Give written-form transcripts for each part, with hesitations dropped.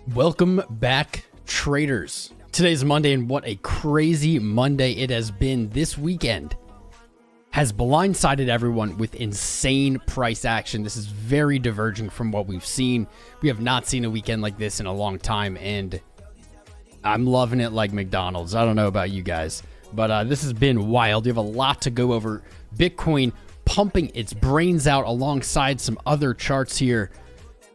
Welcome back, traders. Today's Monday, and what a crazy Monday it has been. This weekend has blindsided everyone with insane price action. This is very diverging from what we've seen. We have not seen a weekend like this in a long time, and I'm loving it like McDonald's. I don't know about you guys, but this has been wild. We have a lot to go over. Bitcoin pumping its brains out alongside some other charts here.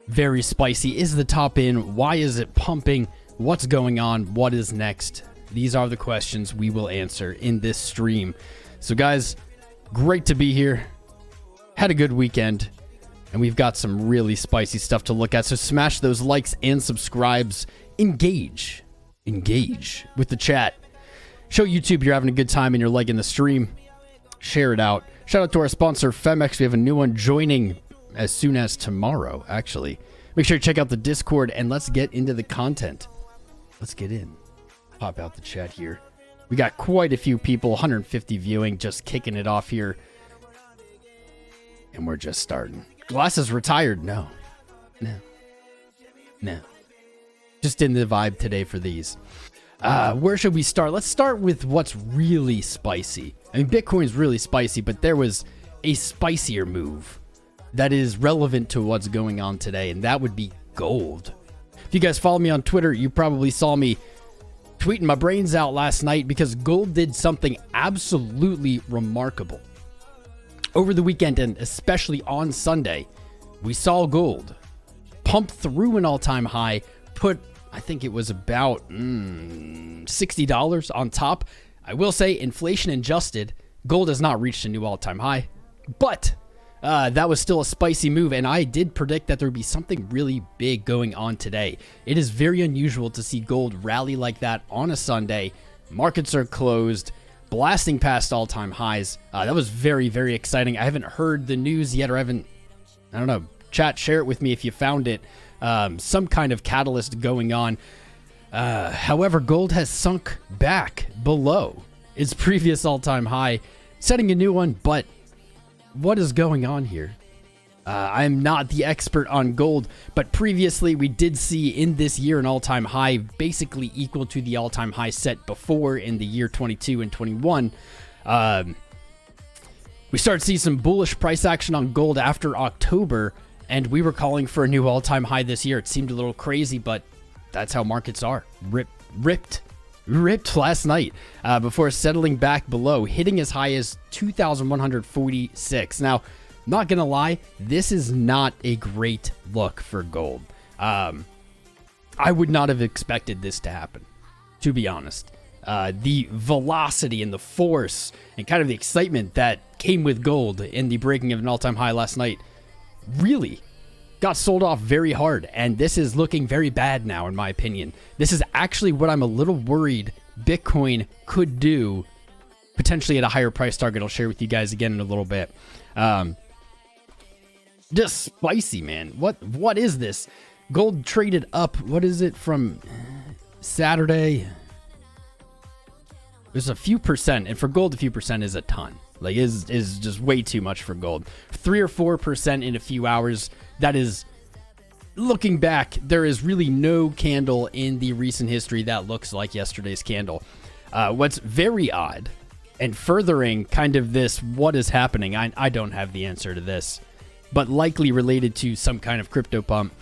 Very spicy. Is the top in? Why is it pumping? What's going on? What is next? These are the questions we will answer in this stream. So guys, great to be here. Had a good weekend, and we've got some really spicy stuff to look at. So smash those likes and subscribes. Engage with the chat. Show YouTube you're having a good time and you're liking the stream. Share it out. Shout out to our sponsor, Femex. We have a new one joining as soon as tomorrow, actually. Make sure you check out the Discord, and let's get into the content. Let's get in. Pop out the chat here. We got quite a few people, 150 viewing, just kicking it off here. And we're just starting. Glasses retired? No. Just in the vibe today for these. Where should we start? Let's start with what's really spicy. I mean, Bitcoin's really spicy, but there was a spicier move that is relevant to what's going on today, and that would be gold. If you guys follow me on Twitter, you probably saw me tweeting my brains out last night because gold did something absolutely remarkable. Over the weekend, and especially on Sunday, we saw gold pump through an all-time high, put, I think it was about $60 on top. I will say, inflation adjusted, gold has not reached a new all-time high, but that was still a spicy move, and I did predict that there would be something really big going on today. It is very unusual to see gold rally like that on a Sunday. Markets are closed, blasting past all-time highs. That was very, very exciting. I haven't heard the news yet, or I don't know. Chat, share it with me if you found it. Some kind of catalyst going on. However, gold has sunk back below its previous all-time high, setting a new one, but what is going on here? I'm not the expert on gold, but previously we did see in this year an all-time high basically equal to the all-time high set before in the year 22 and 21. We started to see some bullish price action on gold after October, and we were calling for a new all-time high this year. It seemed a little crazy, but that's how markets are. Ripped last night before settling back below, hitting as high as 2,146. Now, not gonna lie, this is not a great look for gold. I would not have expected this to happen, to be honest. The velocity and the force and kind of the excitement that came with gold in the breaking of an all-time high last night really got sold off very hard, and this is looking very bad now, in my opinion. This is actually what I'm a little worried Bitcoin could do, potentially at a higher price target. I'll share with you guys again in a little bit. Just spicy, man. What is this? Gold traded up. What is it from Saturday? There's a few percent, and for gold, a few percent is a ton. Like, is just way too much for gold. 3 or 4% in a few hours. That is, looking back, there is really no candle in the recent history that looks like yesterday's candle. What's very odd and furthering kind of this, what is happening? I don't have the answer to this, but likely related to some kind of crypto pump.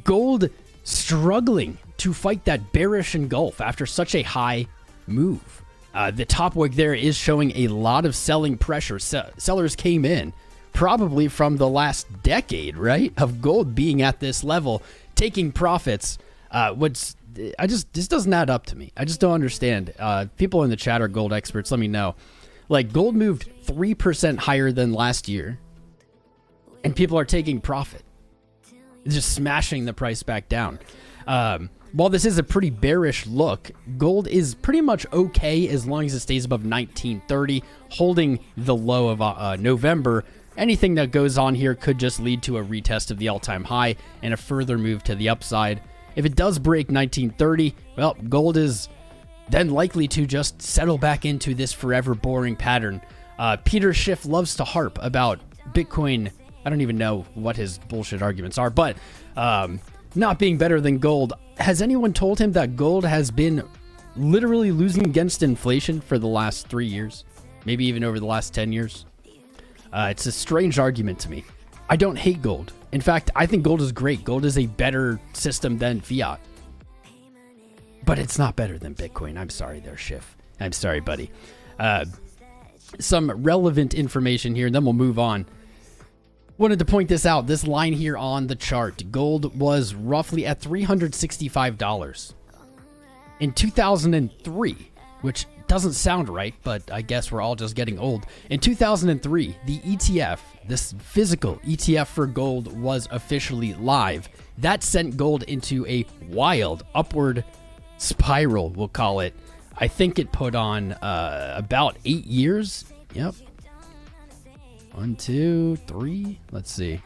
Gold struggling to fight that bearish engulf after such a high move. The top wick there is showing a lot of selling pressure. Sellers came in probably from the last decade, right, of gold being at this level, taking profits. This doesn't add up to me. I just don't understand. People in the chat are gold experts. Let me know. Like, gold moved 3% higher than last year, and people are taking profit. It's just smashing the price back down. While this is a pretty bearish look, gold is pretty much okay as long as it stays above 1930, holding the low of November. Anything that goes on here could just lead to a retest of the all-time high and a further move to the upside. If it does break 1930, well, gold is then likely to just settle back into this forever boring pattern. Peter Schiff loves to harp about Bitcoin. I don't even know what his bullshit arguments are, but not being better than gold. Has anyone told him that gold has been literally losing against inflation for the last 3 years? Maybe even over the last 10 years? It's a strange argument to me. I don't hate gold. In fact, I think gold is great. Gold is a better system than fiat. But it's not better than Bitcoin. I'm sorry there, Schiff. I'm sorry, buddy. Some relevant information here, and then we'll move on. Wanted to point this out. This line here on the chart. Gold was roughly at $365 in 2003, which doesn't sound right, but I guess we're all just getting old. In 2003, the ETF, this physical ETF for gold, was officially live. That sent gold into a wild upward spiral, we'll call it. I think it put on about 8 years. Yep. 1, 2, 3. Let's see.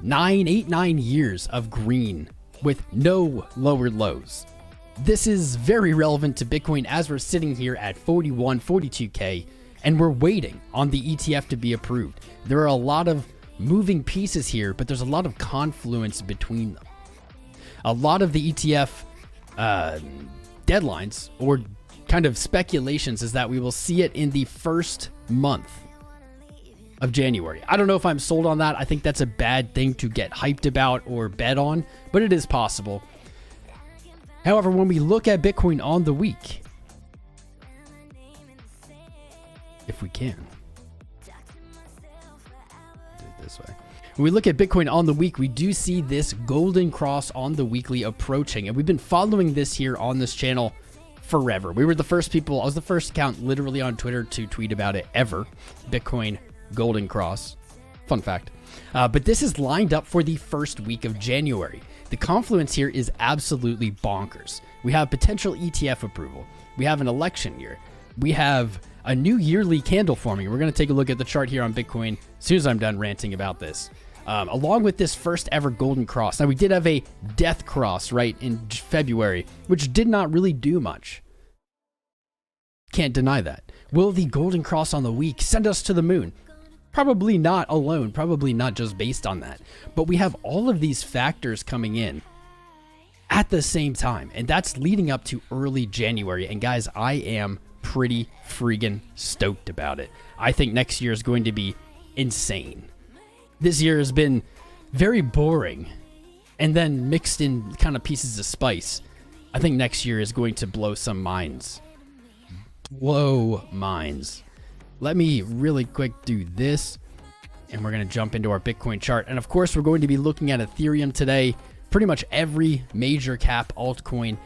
9 years of green with no lower lows. This is very relevant to Bitcoin as we're sitting here at 41, 42K, and we're waiting on the ETF to be approved. There are a lot of moving pieces here, but there's a lot of confluence between them. A lot of the ETF deadlines or kind of speculations is that we will see it in the first month of January. I don't know if I'm sold on that. I think that's a bad thing to get hyped about or bet on, but it is possible. However, when we look at Bitcoin on the week, if we can do it this way. When we look at Bitcoin on the week, we do see this golden cross on the weekly approaching, and we've been following this here on this channel forever. We were the first people, I was the first account literally on Twitter to tweet about it ever. Bitcoin golden cross. Fun fact. But this is lined up for the first week of January. The confluence here is absolutely bonkers. We have potential ETF approval. We have an election year. We have a new yearly candle forming. We're going to take a look at the chart here on Bitcoin as soon as I'm done ranting about this. Along with this first ever golden cross. Now, we did have a death cross, right, in February, which did not really do much. Can't deny that. Will the golden cross on the week send us to the moon? Probably not alone, probably not just based on that. But we have all of these factors coming in at the same time, and that's leading up to early January. And guys, I am pretty friggin' stoked about it. I think next year is going to be insane. This year has been very boring and then mixed in kind of pieces of spice. I think next year is going to blow some minds. Blow minds. Let me really quick do this, and we're going to jump into our Bitcoin chart. And of course, we're going to be looking at Ethereum today. Pretty much every major cap altcoin,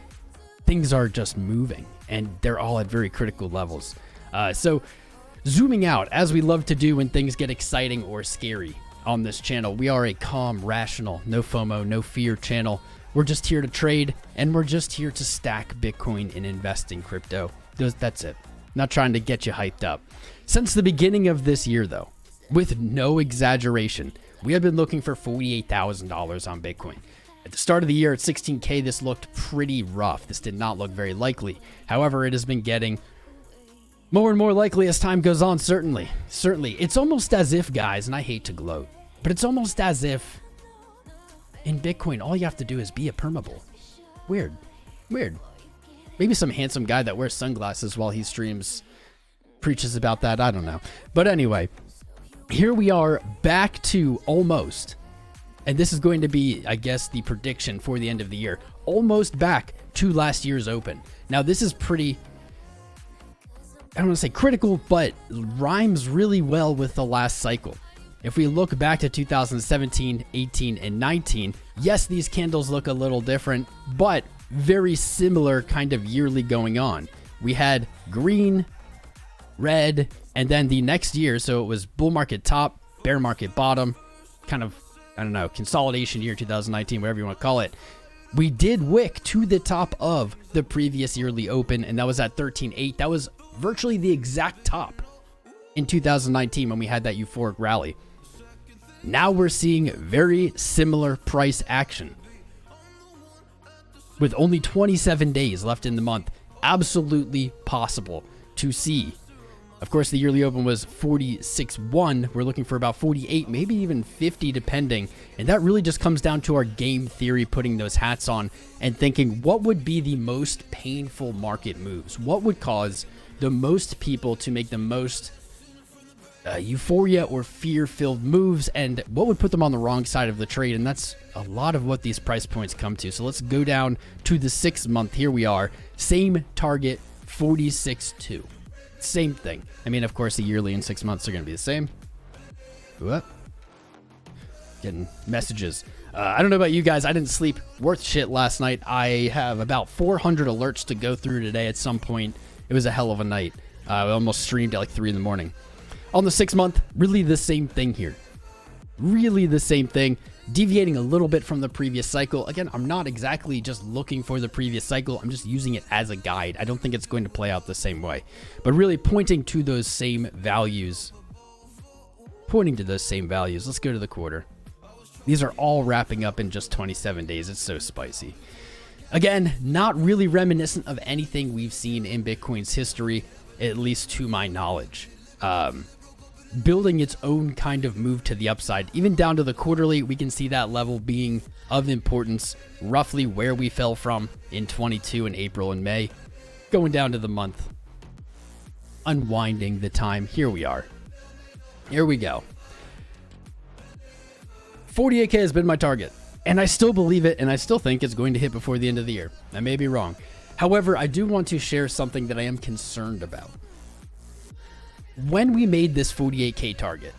things are just moving, and they're all at very critical levels. So zooming out, as we love to do when things get exciting or scary on this channel, we are a calm, rational, no FOMO, no fear channel. We're just here to trade, and we're just here to stack Bitcoin and invest in crypto. That's it. Not trying to get you hyped up. Since the beginning of this year, though, with no exaggeration, we have been looking for $48,000 on Bitcoin. At the start of the year at 16K, this looked pretty rough. This did not look very likely. However, it has been getting more and more likely as time goes on, certainly. Certainly. It's almost as if, guys, and I hate to gloat, but it's almost as if in Bitcoin, all you have to do is be a permabull. Weird. Weird. Maybe some handsome guy that wears sunglasses while he streams preaches about that. I don't know. But anyway, here we are back to almost, and this is going to be, I guess, the prediction for the end of the year, almost back to last year's open. Now, this is pretty, I don't want to say critical, but rhymes really well with the last cycle. If we look back to 2017, 18, and 19, yes, these candles look a little different, but very similar kind of yearly going on. We had green, red, and then the next year, so it was bull market top, bear market bottom, kind of, I don't know, consolidation year 2019, whatever you want to call it. We did wick to the top of the previous yearly open, and that was at 13.8. That was virtually the exact top in 2019 when we had that euphoric rally. Now we're seeing very similar price action. With only 27 days left in the month, absolutely possible to see Of course, the yearly open was 46.1. We're looking for about 48, maybe even 50 depending. And that really just comes down to our game theory, putting those hats on and thinking what would be the most painful market moves? What would cause the most people to make the most euphoria or fear-filled moves, and what would put them on the wrong side of the trade? And that's a lot of what these price points come to. So let's go down to the 6 month. Here we are. Same target, 46.2. Same thing. I mean, of course, the yearly and 6 months are going to be the same. What? Getting messages. I don't know about you guys. I didn't sleep worth shit last night. I have about 400 alerts to go through today at some point. It was a hell of a night. I almost streamed at like 3 in the morning. On the 6 month, really the same thing here. Really the same thing. Deviating a little bit from the previous cycle. Again, I'm not exactly just looking for the previous cycle. I'm just using it as a guide. I don't think it's going to play out the same way. But really pointing to those same values. Let's go to the quarter. These are all wrapping up in just 27 days. It's so spicy. Again, not really reminiscent of anything we've seen in Bitcoin's history, at least to my knowledge. Building its own kind of move to the upside. Even down to the quarterly, we can see that level being of importance, roughly where we fell from in 22 in April and May. Going down to the month. Unwinding the time. Here we are. Here we go. 48K has been my target. And I still believe it, and I still think it's going to hit before the end of the year. I may be wrong. However, I do want to share something that I am concerned about. When we made this 48K target,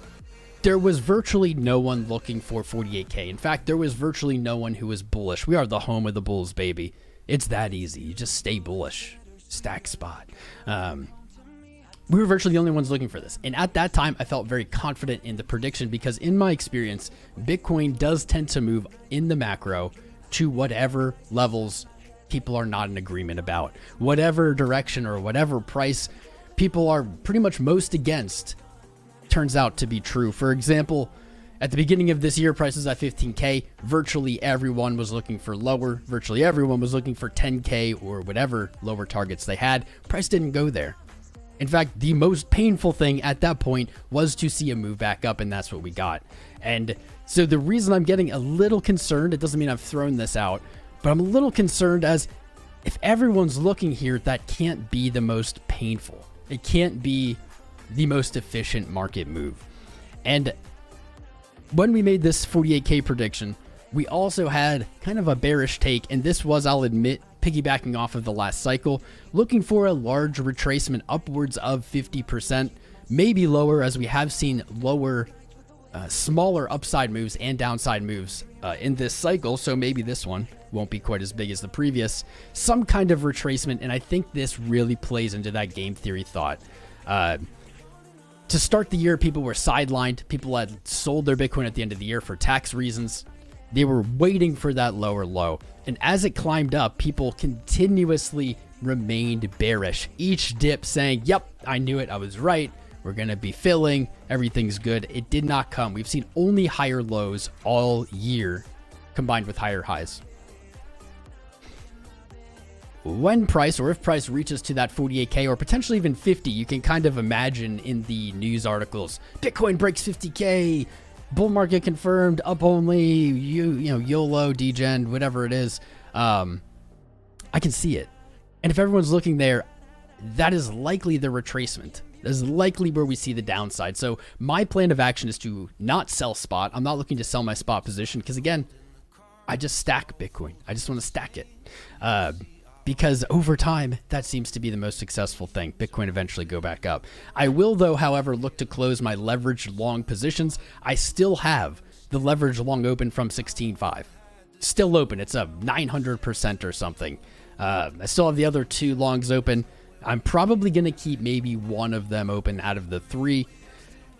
there was virtually no one looking for 48K. In fact, there was virtually no one who was bullish. We are the home of the bulls, baby. It's that easy. You just stay bullish. Stack spot. We were virtually the only ones looking for this. And at that time, I felt very confident in the prediction because in my experience, Bitcoin does tend to move in the macro to whatever levels people are not in agreement about. Whatever direction or whatever price people are pretty much most against turns out to be true. For example, at the beginning of this year, prices at 15K, virtually everyone was looking for lower. Virtually everyone was looking for 10K or whatever lower targets they had. Price didn't go there. In fact, the most painful thing at that point was to see a move back up, and that's what we got. And so the reason I'm getting a little concerned, it doesn't mean I've thrown this out, but I'm a little concerned as if everyone's looking here, that can't be the most painful. It can't be the most efficient market move. And when we made this 48K prediction, we also had kind of a bearish take, and this was, I'll admit, piggybacking off of the last cycle, looking for a large retracement upwards of 50%, maybe lower, as we have seen lower, smaller upside moves and downside moves in this cycle. So maybe this one won't be quite as big as the previous. Some kind of retracement, and I think this really plays into that game theory thought. To start the year, people were sidelined. People had sold their Bitcoin at the end of the year for tax reasons. They were waiting for that lower low. And as it climbed up, people continuously remained bearish. Each dip saying, yep, I knew it. I was right. We're going to be filling. Everything's good. It did not come. We've seen only higher lows all year combined with higher highs. When price, or if price reaches to that 48K or potentially even 50, you can kind of imagine in the news articles, Bitcoin breaks 50K, bull market confirmed, up only, you know, YOLO, degen, whatever it is. I can see it. And if everyone's looking there, that is likely the retracement. That is likely where we see the downside. So my plan of action is to not sell spot. I'm not looking to sell my spot position because, again, I just stack Bitcoin. I just want to stack it. Because over time, that seems to be the most successful thing. Bitcoin eventually go back up. I will, though, however, look to close my leveraged long positions. I still have the leveraged long open from 16.5. Still open. It's a 900% or something. I still have the other two longs open. I'm probably going to keep maybe one of them open out of the three.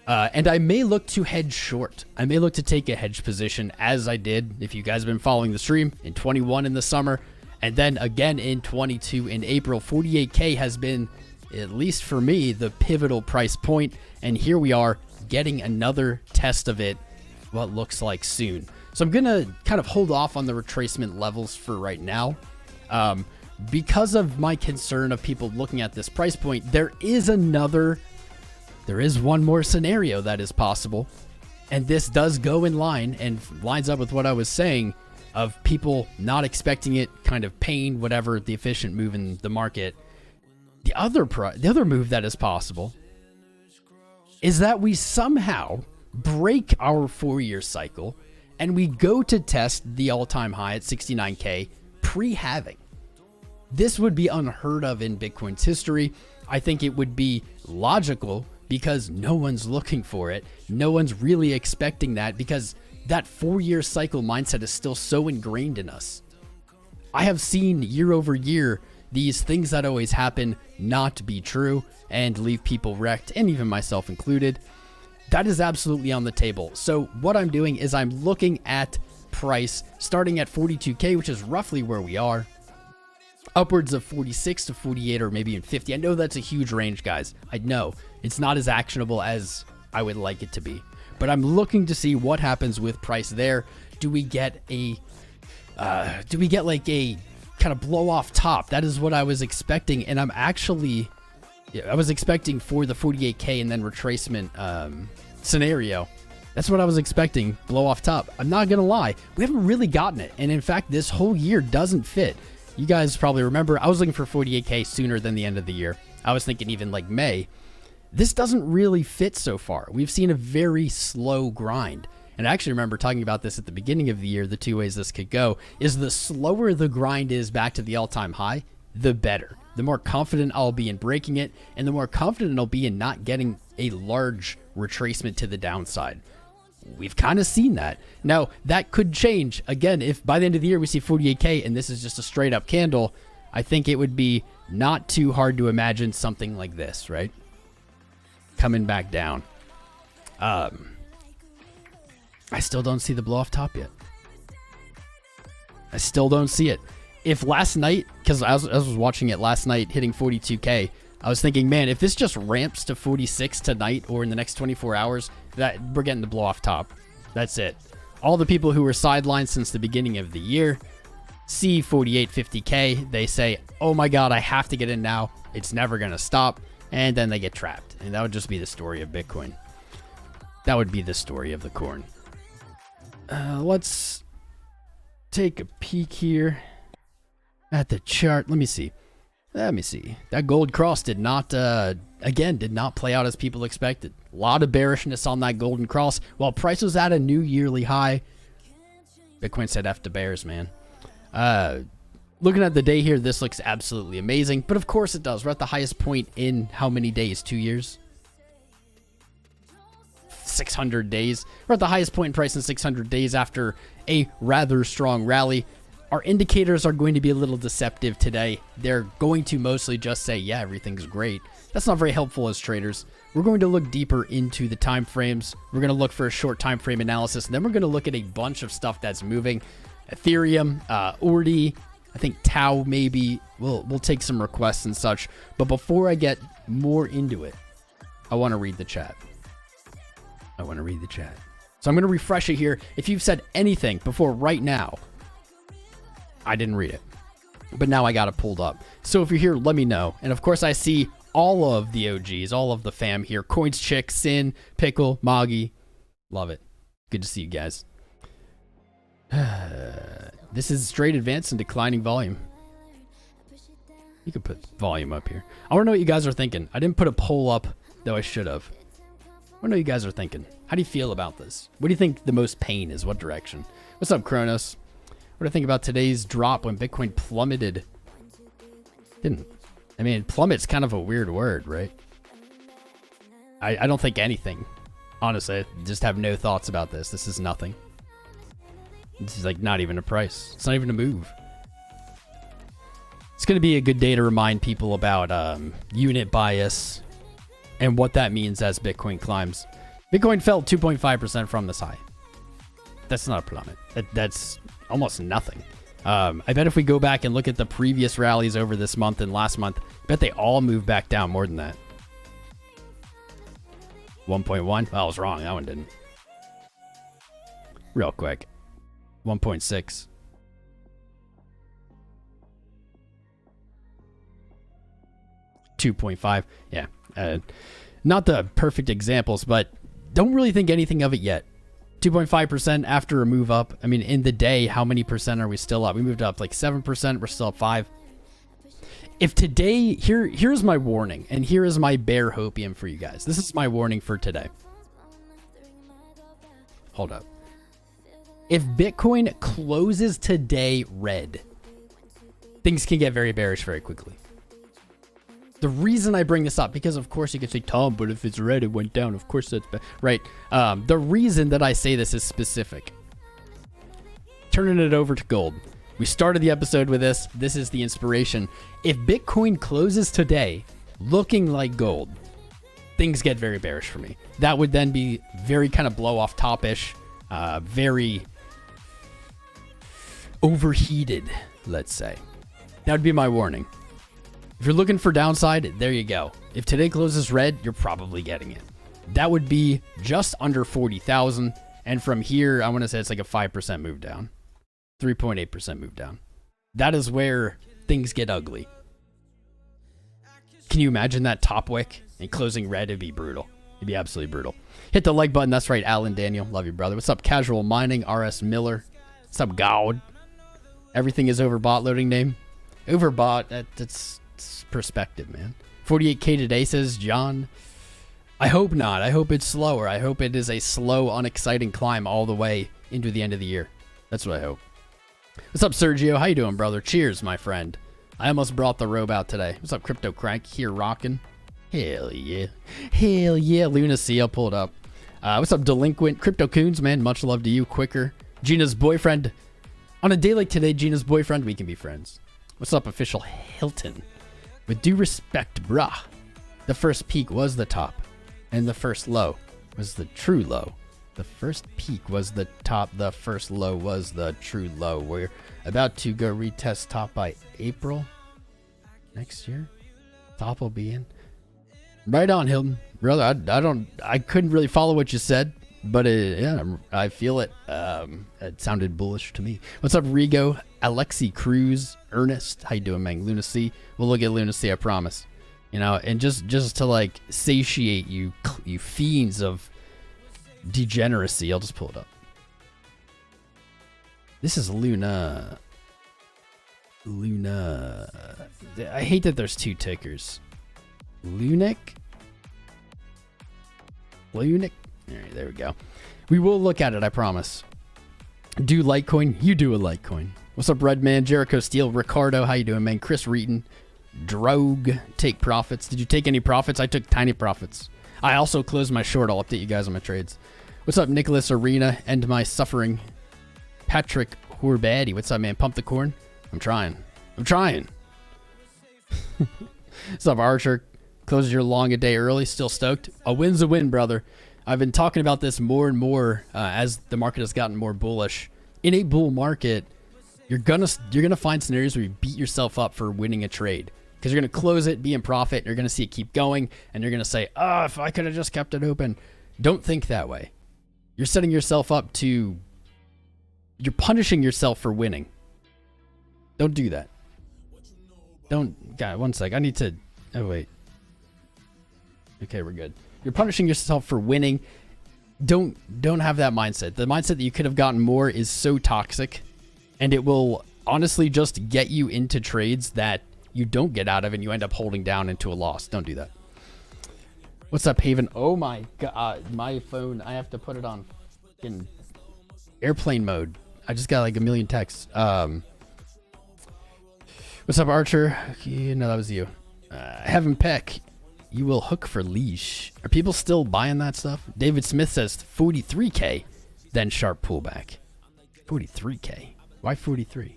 And I may look to hedge short. I may look to take a hedge position as I did, if you guys have been following the stream, in 21 in the summer. And then again in 22 in April. 48K has been, at least for me, the pivotal price point. And here we are getting another test of it, what looks like soon. So I'm going to kind of hold off on the retracement levels for right now. Because of my concern of people looking at this price point, there is another there is one more scenario that is possible. And this does go in line and lines up with what I was saying of people not expecting it, kind of paying whatever the efficient move in the market. The other move that is possible is that we somehow break our 4-year cycle and we go to test the all-time high at 69K pre-halving. This would be unheard of in Bitcoin's history. I think it would be logical because no one's looking for it. No one's really expecting that because that 4-year cycle mindset is still so ingrained in us. I have seen year over year these things that always happen not be true and leave people wrecked, and even myself included. That is absolutely on the table. So what I'm doing is I'm looking at price starting at 42K, which is roughly where we are, upwards of 46 to 48 or maybe even 50. I know that's a huge range, guys. I know it's not as actionable as I would like it to be, but I'm looking to see what happens with price there. Do we get like a kind of blow off top? That is what I was expecting, and I was expecting for the 48K and then retracement scenario. That's what I was expecting, blow off top. I'm not gonna lie, we haven't really gotten it, and in fact this whole year doesn't fit. You guys probably remember I was looking for 48K sooner than the end of the year. I was thinking even like May. This doesn't really fit so far. We've seen a very slow grind. And I actually remember talking about this at the beginning of the year. The two ways this could go is the slower the grind is back to the all-time high, the better. The more confident I'll be in breaking it, and the more confident I'll be in not getting a large retracement to the downside. We've kind of seen that. Now, that could change. Again, if by the end of the year we see 48K and this is just a straight up candle, I think it would be not too hard to imagine something like this, right? Coming back down. I still don't see the blow off top yet. I still don't see it. If last night, because I was watching it last night hitting 42K, I was thinking, man, if this just ramps to 46 tonight or in the next 24 hours, that we're getting the blow off top. That's it. All the people who were sidelined since the beginning of the year see 48, 50K. They say, oh my God, I have to get in now. It's never going to stop. And then they get trapped. And that would just be the story of Bitcoin. That would be the story of the corn. Let's take a peek here at the chart. Let me see. That gold cross did not play out as people expected. A lot of bearishness on that golden cross. While price was at a new yearly high, Bitcoin said F to bears, man. Looking at the day here, this looks absolutely amazing. But of course it does. We're at the highest point in how many days? 2 years? 600 days. We're at the highest point in price in 600 days after a rather strong rally. Our indicators are going to be a little deceptive today. They're going to mostly just say, yeah, everything's great. That's not very helpful as traders. We're going to look deeper into the time frames. We're going to look for a short time frame analysis, and then we're going to look at a bunch of stuff that's moving. Ethereum, ORDI, I think Tau maybe. We'll take some requests and such. But before I get more into it, I want to read the chat. So I'm going to refresh it here. If you've said anything before right now, I didn't read it, but now I got it pulled up. So if you're here, let me know. And of course, I see all of the OGs, all of the fam here. Coins, Chick, Sin, Pickle, Moggy. Love it. Good to see you guys. This is straight advance and declining volume. You could put volume up here. I want to know what you guys are thinking. I didn't put a poll up, though I should have. I want to know what you guys are thinking. How do you feel about this? What do you think the most pain is? What direction? What's up, Kronos? What do I think about today's drop when Bitcoin plummeted? Plummet's kind of a weird word, right? I don't think anything. Honestly, I just have no thoughts about this. This is nothing. This is like not even a price. It's not even a move. It's going to be a good day to remind people about unit bias and what that means as Bitcoin climbs. Bitcoin fell 2.5% from this high. That's not a plummet. That's almost nothing. I bet if we go back and look at the previous rallies over this month and last month, I bet they all moved back down more than that. 1.1? Well, I was wrong. That one didn't. Real quick. 1.6. 2.5. Yeah. not the perfect examples, but don't really think anything of it yet. 2.5% after a move up. I mean, in the day, how many percent are we still up? We moved up like 7%. We're still up 5%. If today, here's my warning, and here is my bear hopium for you guys. This is my warning for today. Hold up. If Bitcoin closes today red, things can get very bearish very quickly. The reason I bring this up, because of course you could say, Tom, but if it's red, it went down. Of course that's bad. Right. The reason that I say this is specific. Turning it over to gold. We started the episode with this. This is the inspiration. If Bitcoin closes today looking like gold, things get very bearish for me. That would then be very kind of blow off top-ish, very overheated, let's say. That would be my warning. If you're looking for downside, there you go. If today closes red, you're probably getting it. That would be just under 40,000. And from here, I want to say it's like a 5% move down. 3.8% move down. That is where things get ugly. Can you imagine that top wick and closing red? It'd be brutal. It'd be absolutely brutal. Hit the like button. That's right, Alan Daniel. Love you, brother. What's up, Casual Mining? RS Miller. What's up, God? Everything is overbought. Loading name. Overbought. That's perspective, man. 48K today, says John. I hope not. I hope it's slower. I hope it is a slow, unexciting climb all the way into the end of the year. That's what I hope. What's up, Sergio? How you doing, brother? Cheers, my friend. I almost brought the robe out today. What's up, Crypto Crank? Here rocking. Hell yeah. Hell yeah. Luna C, I'll pull it up. What's up, Delinquent? Crypto Coons, man. Much love to you. Quicker. Gina's boyfriend. On a day like today, Gina's boyfriend, we can be friends. What's up, Official Hilton? With due respect, brah. The first peak was the top, and the first low was the true low. The first peak was the top, the first low was the true low. We're about to go retest top by April next year. Top will be in. Right on, Hilton. Brother, I couldn't really follow what you said, but yeah, I feel it. It sounded bullish to me. What's up, Rigo? Alexi Cruz, Ernest. How you doing, man? Lunacy. We'll look at Lunacy, I promise. You know, and just to like satiate you fiends of degeneracy. I'll just pull it up. This is Luna. I hate that there's two tickers. LUNC. All right, there we go. We will look at it, I promise. Do Litecoin? You do a Litecoin. What's up, Redman? Jericho Steele, Ricardo, how you doing, man? Chris Reeton, Drogue, take profits. Did you take any profits? I took tiny profits. I also closed my short. I'll update you guys on my trades. What's up, Nicholas Arena? End my suffering. Patrick Horbaddy, what's up, man? Pump the corn. I'm trying. What's up, Archer? Closes your long a day early. Still stoked. A win's a win, brother. I've been talking about this more and more as the market has gotten more bullish. In a bull market, you're gonna find scenarios where you beat yourself up for winning a trade because you're gonna close it, be in profit. You're gonna see it keep going, and you're gonna say, "Oh, if I could have just kept it open." Don't think that way. You're setting yourself up to. You're punishing yourself for winning. Don't do that. Don't. God, one sec. I need to. Oh wait. Okay, we're good. You're punishing yourself for winning. Don't have that mindset. The mindset that you could have gotten more is so toxic, and it will honestly just get you into trades that you don't get out of and you end up holding down into a loss. Don't do that. What's up, Haven? Oh my god, my phone. I have to put it on in airplane mode. I just got like a million texts. What's up, Archer? No, that was you. Heaven Peck. You will hook for leash. Are people still buying that stuff? David Smith says 43K, then sharp pullback. 43K. Why 43?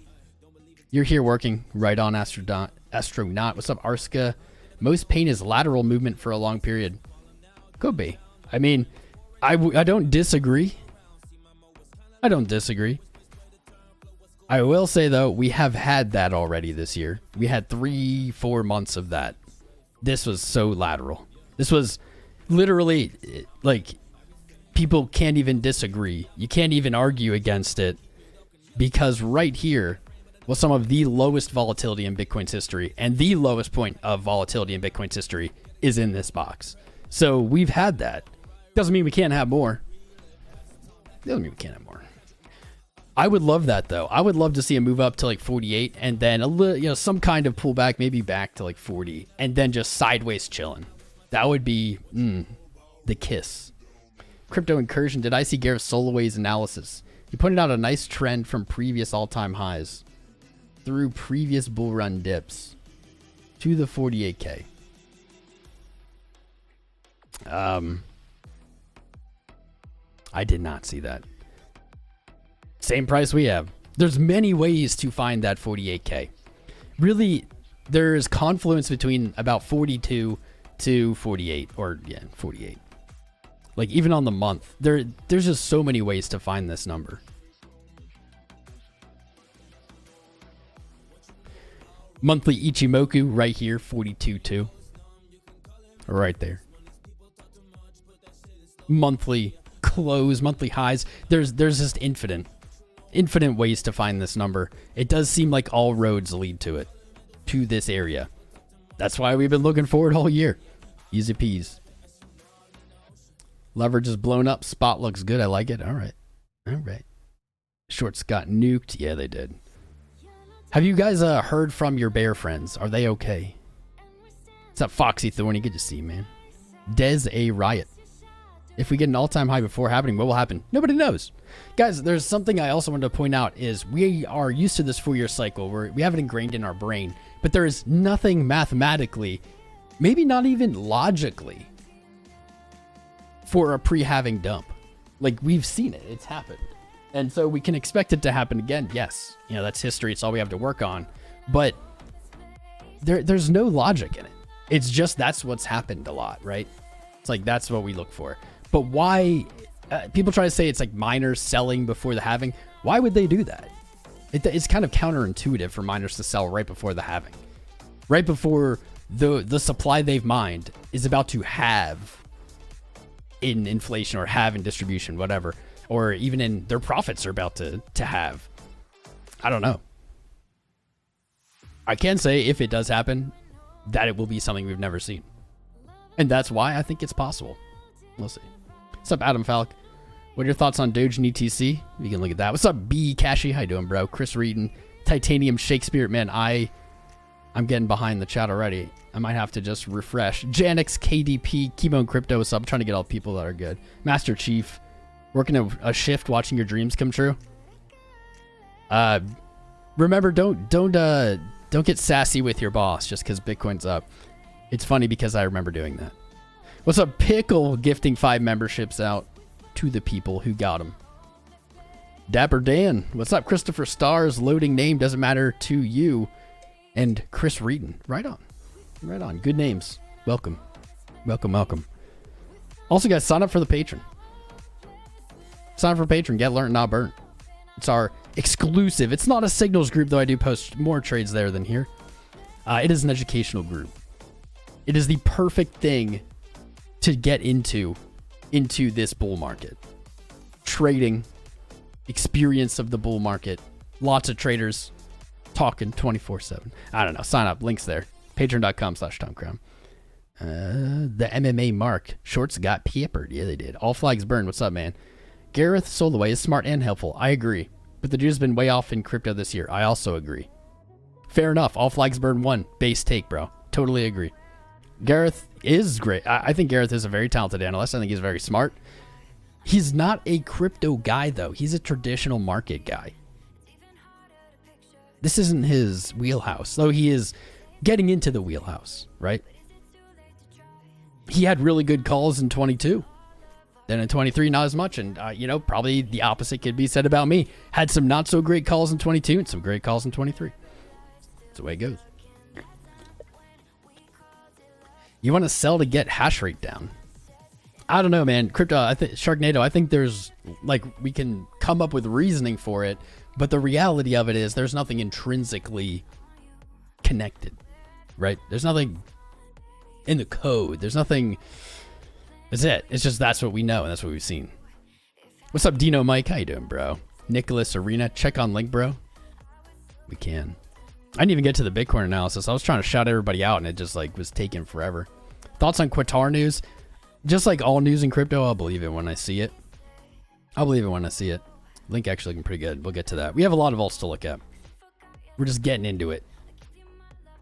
You're here working. Right on, astronaut. What's up, Arska? Most pain is lateral movement for a long period. Could be. I mean, I don't disagree. I will say, though, we have had that already this year. We had 3-4 months of that. This was so lateral. This was literally like people can't even disagree. You can't even argue against it because right here was some of the lowest volatility in Bitcoin's history, and the lowest point of volatility in Bitcoin's history is in this box. So we've had that. Doesn't mean we can't have more. Doesn't mean we can't have more. I would love that though. I would love to see a move up to like 48 and then a little, you know, some kind of pullback, maybe back to like 40 and then just sideways chilling. That would be the kiss. Crypto incursion. Did I see Gareth Soloway's analysis? He pointed out a nice trend from previous all-time highs through previous bull run dips to the 48K. I did not see that. Same price we have. There's many ways to find that 48K. Really, there's confluence between about 42 to 48, or yeah, 48. Like even on the month, there's just so many ways to find this number. Monthly Ichimoku right here, 42.2. Right there. Monthly close, monthly highs. There's just infinite ways to find this number. It does seem like all roads lead to it, to this area. That's why we've been looking forward all year. Easy peas. Leverage is blown up. Spot looks good. I like it. All right. All right. Shorts got nuked. Yeah, they did. Have you guys heard from your bear friends? Are they okay? What's up, Foxy Thorny? Good to see you, man. Des A Riot. If we get an all-time high before happening, what will happen? Nobody knows. Guys, there's something I also wanted to point out is we are used to this 4-year cycle where we have it ingrained in our brain, but there is nothing mathematically, maybe not even logically, for a pre-halving dump. Like, we've seen it. It's happened. And so we can expect it to happen again. Yes, you know, that's history. It's all we have to work on. But there's no logic in it. It's just that's what's happened a lot, right? It's like that's what we look for. But why? People try to say it's like miners selling before the halving. Why would they do that? It's kind of counterintuitive for miners to sell right before the halving. Right before the supply they've mined is about to have in inflation or have in distribution, whatever. Or even in their profits are about to have. I don't know. I can say if it does happen, that it will be something we've never seen. And that's why I think it's possible. We'll see. What's up, Adam Falk? What are your thoughts on DOGE and ETC? You can look at that. What's up, B. Cashy? How you doing, bro? Chris Reedon. Titanium Shakespeare. Man, I'm getting behind the chat already. I might have to just refresh. Janix, KDP, Chemo and Crypto. What's up? I'm trying to get all people that are good. Master Chief. Working a shift, watching your dreams come true. Remember, don't get sassy with your boss just because Bitcoin's up. It's funny because I remember doing that. What's up, Pickle? Gifting 5 memberships out to the people who got them. Dapper Dan. What's up, Christopher Stars? Loading name doesn't matter to you. And Chris Reedon. Right on. Right on. Good names. Welcome. Welcome, welcome. Also, guys, sign up for the Patreon. Sign up for Patreon. Get learned, not burnt. It's our exclusive. It's not a signals group, though I do post more trades there than here. It is an educational group. It is the perfect thing to get into this bull market. Trading, experience of the bull market, lots of traders talking 24/7. I don't know. Sign up. Links there. Patreon.com/TomCrown. The MMA mark. Shorts got peppered. Yeah, they did. All flags burned. What's up, man? Gareth Soloway is smart and helpful. I agree. But the dude's been way off in crypto this year. I also agree. Fair enough. All flags burned 1. Base take, bro. Totally agree. Gareth is great. I think Gareth is a very talented analyst. I think he's very smart. He's not a crypto guy, though. He's a traditional market guy. This isn't his wheelhouse, though he is getting into the wheelhouse, right? He had really good calls in 22. Then in 23, not as much. And, probably the opposite could be said about me. Had some not so great calls in 22 and some great calls in 23. That's the way it goes. You want to sell to get hash rate down? I don't know, man. Crypto, Sharknado, I think there's, we can come up with reasoning for it. But the reality of it is there's nothing intrinsically connected, right? There's nothing in the code. There's nothing. That's it. It's just that's what we know and that's what we've seen. What's up, Dino Mike? How you doing, bro? Nicholas Arena, check on link, bro. We can. I didn't even get to the Bitcoin analysis. I was trying to shout everybody out and it just was taking forever. Thoughts on Qatar news? Just like all news in crypto, I'll believe it when I see it. I'll believe it when I see it. Link actually looking pretty good. We'll get to that. We have a lot of alts to look at. We're just getting into it.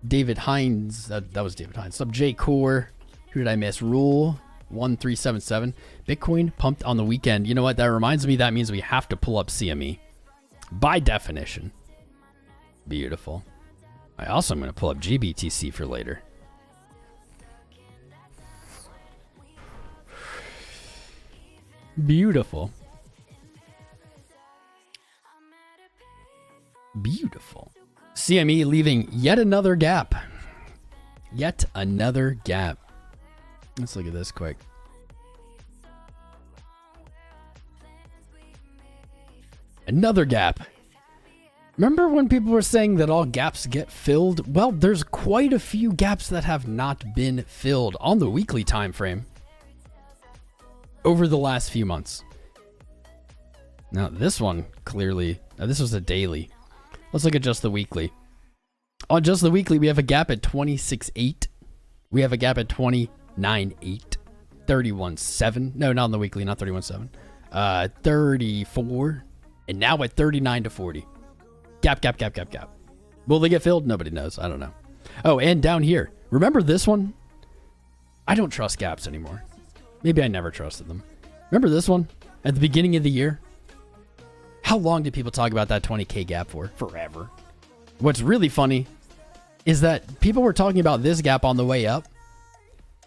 David Hines. That was David Hines. Sub J Core. Who did I miss? Rule 1377. Bitcoin pumped on the weekend. You know what? That reminds me. That means we have to pull up CME. By definition. Beautiful. I also am going to pull up GBTC for later. Beautiful. Beautiful. CME leaving yet another gap. Yet another gap. Let's look at this quick. Another gap. Remember when people were saying that all gaps get filled? Well, there's quite a few gaps that have not been filled on the weekly time frame over the last few months. Now, this one clearly, this was a daily. Let's look at just the weekly. On just the weekly, we have a gap at 26.8. We have a gap at 29.8. 31.7. No, not on the weekly, not 31.7. 34. And now at 39 to 40. Gap. Will they get filled? Nobody knows. I don't know. Oh, and down here. Remember this one? I don't trust gaps anymore. Maybe I never trusted them. Remember this one? At the beginning of the year? How long did people talk about that 20K gap for? Forever. What's really funny is that people were talking about this gap on the way up.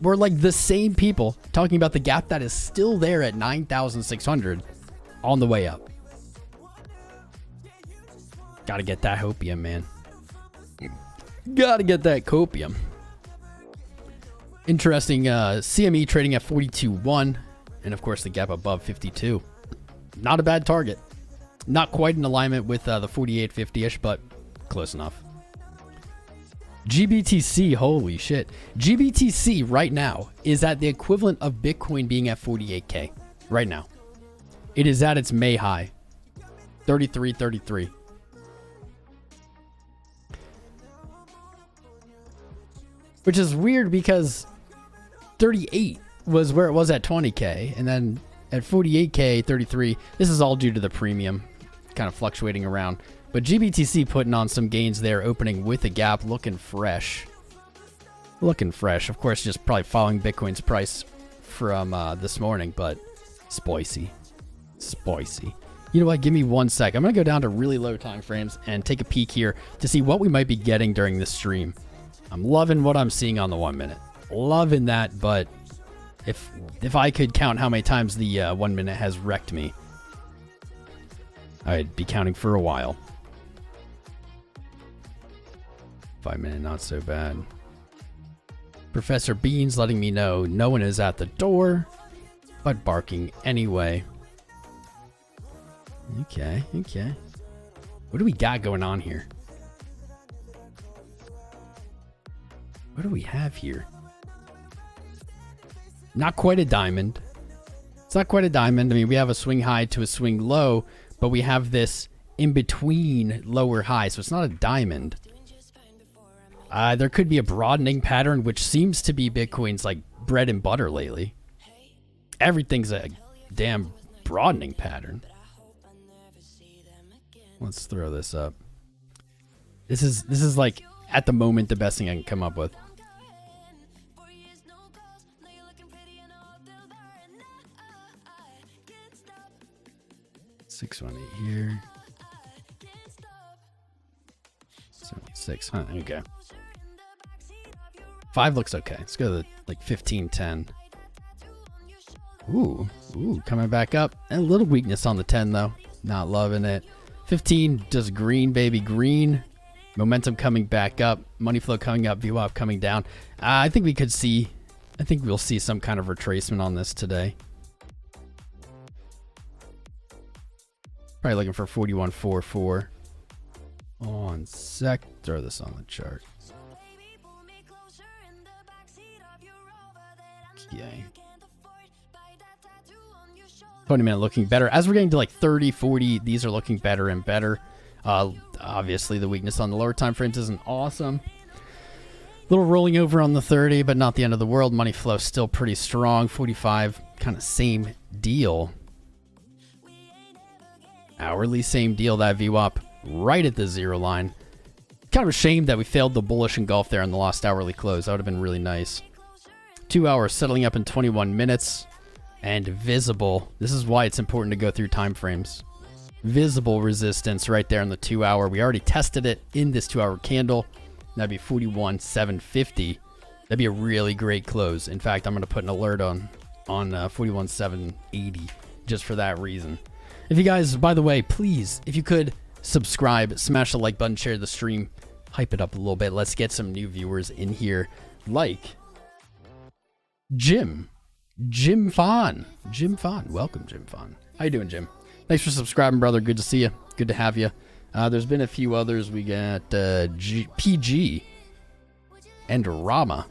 We're like the same people talking about the gap that is still there at 9,600 on the way up. Gotta get that hopium, man. Gotta get that copium. Interesting, CME trading at 42.1, and of course the gap above 52. Not a bad target. Not quite in alignment with the 48.50-ish, but close enough. GBTC, holy shit. GBTC right now is at the equivalent of Bitcoin being at 48K right now. It is at its May high, 33.33. Which is weird because 38 was where it was at 20K, and then at 48K, 33. This is all due to the premium kind of fluctuating around. But GBTC putting on some gains there, opening with a gap, looking fresh. Looking fresh. Of course, just probably following Bitcoin's price from this morning, but spicy. Spicy. You know what? Give me 1 sec. I'm going to go down to really low time frames and take a peek here to see what we might be getting during this stream. I'm loving what I'm seeing on the 1 minute. Loving that, but if I could count how many times the 1 minute has wrecked me, I'd be counting for a while. 5 minute, not so bad. Professor Beans letting me know no one is at the door, but barking anyway. Okay. What do we got going on here? What do we have here? Not quite a diamond. It's not quite a diamond. I mean, we have a swing high to a swing low, but we have this in between lower high, so it's not a diamond. There could be a broadening pattern, which seems to be Bitcoin's like bread and butter lately. Everything's a damn broadening pattern. Let's throw this up. This is like at the moment the best thing I can come up with. 618 here. 76, huh? Okay. 5 looks okay. Let's go to the, like 1510. Ooh, coming back up. And a little weakness on the 10 though. Not loving it. 15 does green, baby, green. Momentum coming back up. Money flow coming up. VWAP coming down. I think we'll see some kind of retracement on this today. Probably looking for 41.44. On sec. Throw this on the chart. Okay. 20 minute looking better. As we're getting to like 30, 40, these are looking better and better. Obviously, the weakness on the lower time frames isn't awesome. Little rolling over on the 30, but not the end of the world. Money flow still pretty strong. 45, kind of same deal. Hourly, same deal. That VWAP right at the 0 line. Kind of a shame that we failed the bullish engulf there in the last hourly close. That would have been really nice. 2 hours settling up in 21 minutes. And visible. This is why it's important to go through time frames. Visible resistance right there in the 2 hour. We already tested it in this 2 hour candle. That'd be 41,750. That'd be a really great close. In fact, I'm going to put an alert on 41,780 just for that reason. If you guys, by the way, please, if you could subscribe, smash the like button, share the stream, hype it up a little bit. Let's get some new viewers in here, like Jim Fawn. Welcome, Jim Fawn. How you doing, Jim? Thanks for subscribing, brother. Good to see you. Good to have you. There's been a few others. We got PG and Rama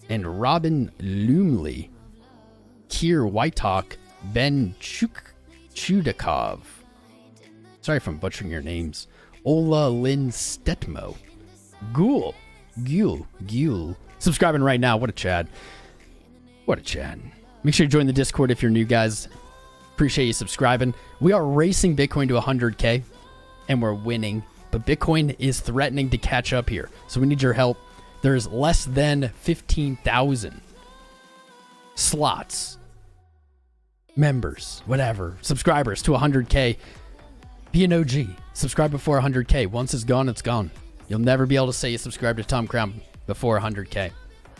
and Robin Lumley, Kier Whitehawk, Ben Chudakov. Sorry if I'm butchering your names. Ola Lynn Stetmo. Ghoul. Subscribing right now. What a Chad. What a Chad. Make sure you join the Discord if you're new, guys. Appreciate you subscribing. We are racing Bitcoin to 100K, and we're winning. But Bitcoin is threatening to catch up here. So we need your help. There's less than 15,000 slots, members, whatever, subscribers to 100K. Be an OG. Subscribe before 100K. Once it's gone, it's gone. You'll never be able to say you subscribed to Tom Crown before 100K.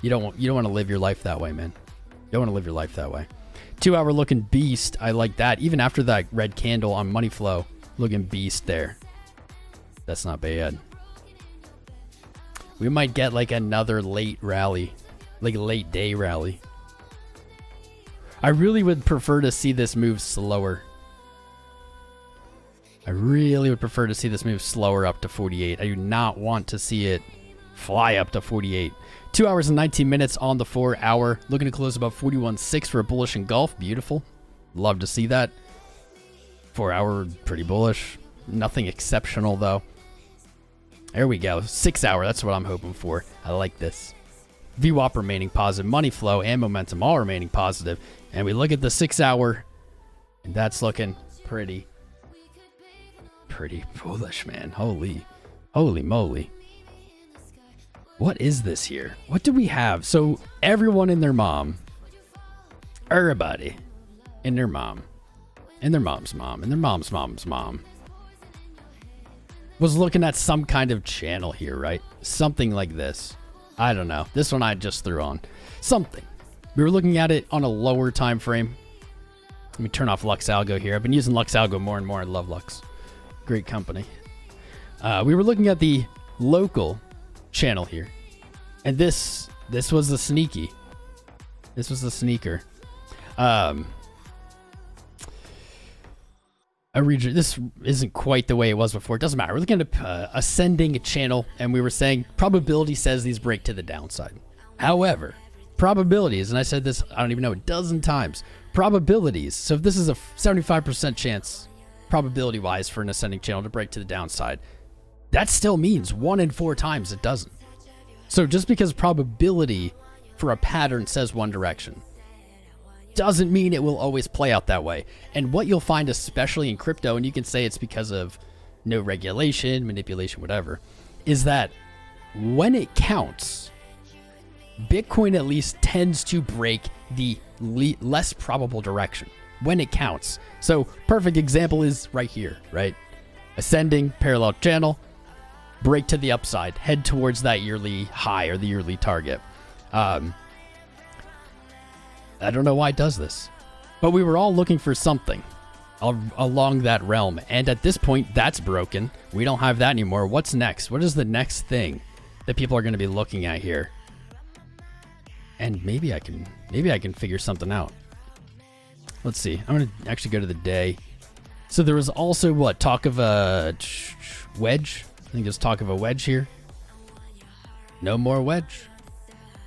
You don't want to live your life that way, man. You don't want to live your life that way. 2 hour looking beast. I like that. Even after that red candle on money flow, looking beast there. That's not bad. We might get like another late rally, like a late day rally. I really would prefer to see this move slower. I really would prefer to see this move slower up to 48. I do not want to see it fly up to 48. 2 hours and 19 minutes on the 4 hour. Looking to close about 41.6 for a bullish engulf. Beautiful. Love to see that. 4 hour, pretty bullish. Nothing exceptional though. There we go. 6 hour. That's what I'm hoping for. I like this. VWAP remaining positive. Money flow and momentum all remaining positive. And we look at the 6 hour, and that's looking pretty bullish, man. Holy moly. What is this here? What do we have? So everyone and their mom, everybody and their mom, and their mom's mom, and their mom's mom's mom was looking at some kind of channel here, right? Something like this. I don't know. This one I just threw on. Something. We were looking at it on a lower time frame. Let me turn off Lux Algo here. I've been using Lux Algo more and more. I love Lux. Great company. We were looking at the local channel here, and this was the sneaky. This was the sneaker. This isn't quite the way it was before. It doesn't matter. We're looking at ascending channel, and we were saying probability says these break to the downside. However, probabilities, and I said this, I don't even know, a dozen times. Probabilities. So if this is a 75% chance, probability-wise, for an ascending channel to break to the downside, that still means 1 in 4 times it doesn't. So just because probability for a pattern says one direction doesn't mean it will always play out that way. And what you'll find, especially in crypto, and you can say it's because of no regulation, manipulation, whatever, is that when it counts, Bitcoin at least tends to break the less probable direction when it counts. So perfect example is right here, right? Ascending parallel channel, break to the upside, head towards that yearly high or the yearly target. I don't know why it does this, but we were all looking for something along that realm. And at this point, that's broken. We don't have that anymore. What's next? What is the next thing that people are going to be looking at here? And maybe I can figure something out. Let's see. I'm going to actually go to the day. So there was also what? Talk of a wedge. I think there's talk of a wedge here. No more wedge.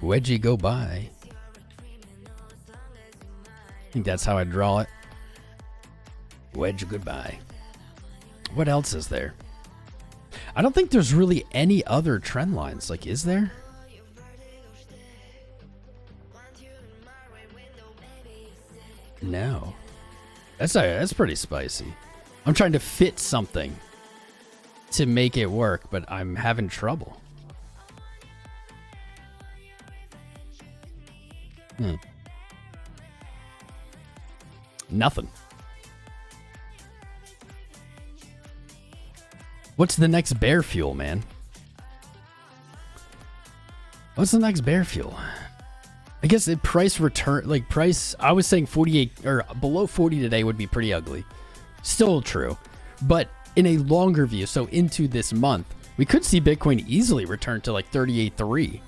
Wedgie go by. I think that's how I draw it. Wedge goodbye. What else is there? I don't think there's really any other trend lines. Like, is there? No. That's pretty spicy. I'm trying to fit something to make it work, but I'm having trouble. Nothing. What's the next bear fuel, man? What's the next bear fuel? I guess it price return, like price, I was saying 48 or below 40 today would be pretty ugly. Still true. But in a longer view, so into this month, we could see Bitcoin easily return to like 38.3.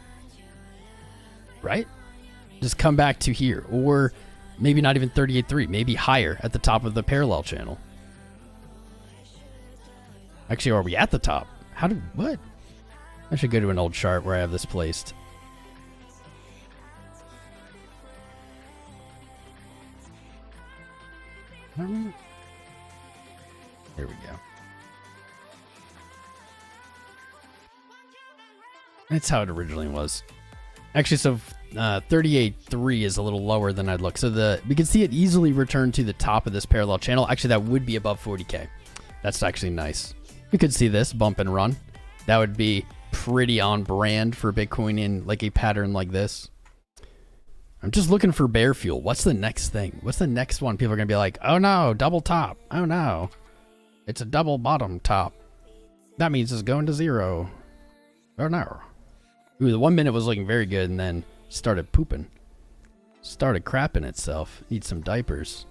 Right? Just come back to here. Or maybe not even 38.3, maybe higher at the top of the parallel channel. Actually, are we at the top? What? I should go to an old chart where I have this placed. There we go. That's how it originally was. Actually, so 38.3 is a little lower than I'd look. So we can see it easily return to the top of this parallel channel. Actually, that would be above 40K. That's actually nice. We could see this bump and run. That would be pretty on brand for Bitcoin in like a pattern like this. I'm just looking for bear fuel. What's the next thing? What's the next one? People are going to be like, oh no, double top. Oh no, it's a double bottom top. That means it's going to zero. Oh no. Ooh, the 1 minute was looking very good and then started pooping. Started crapping itself. Need some diapers.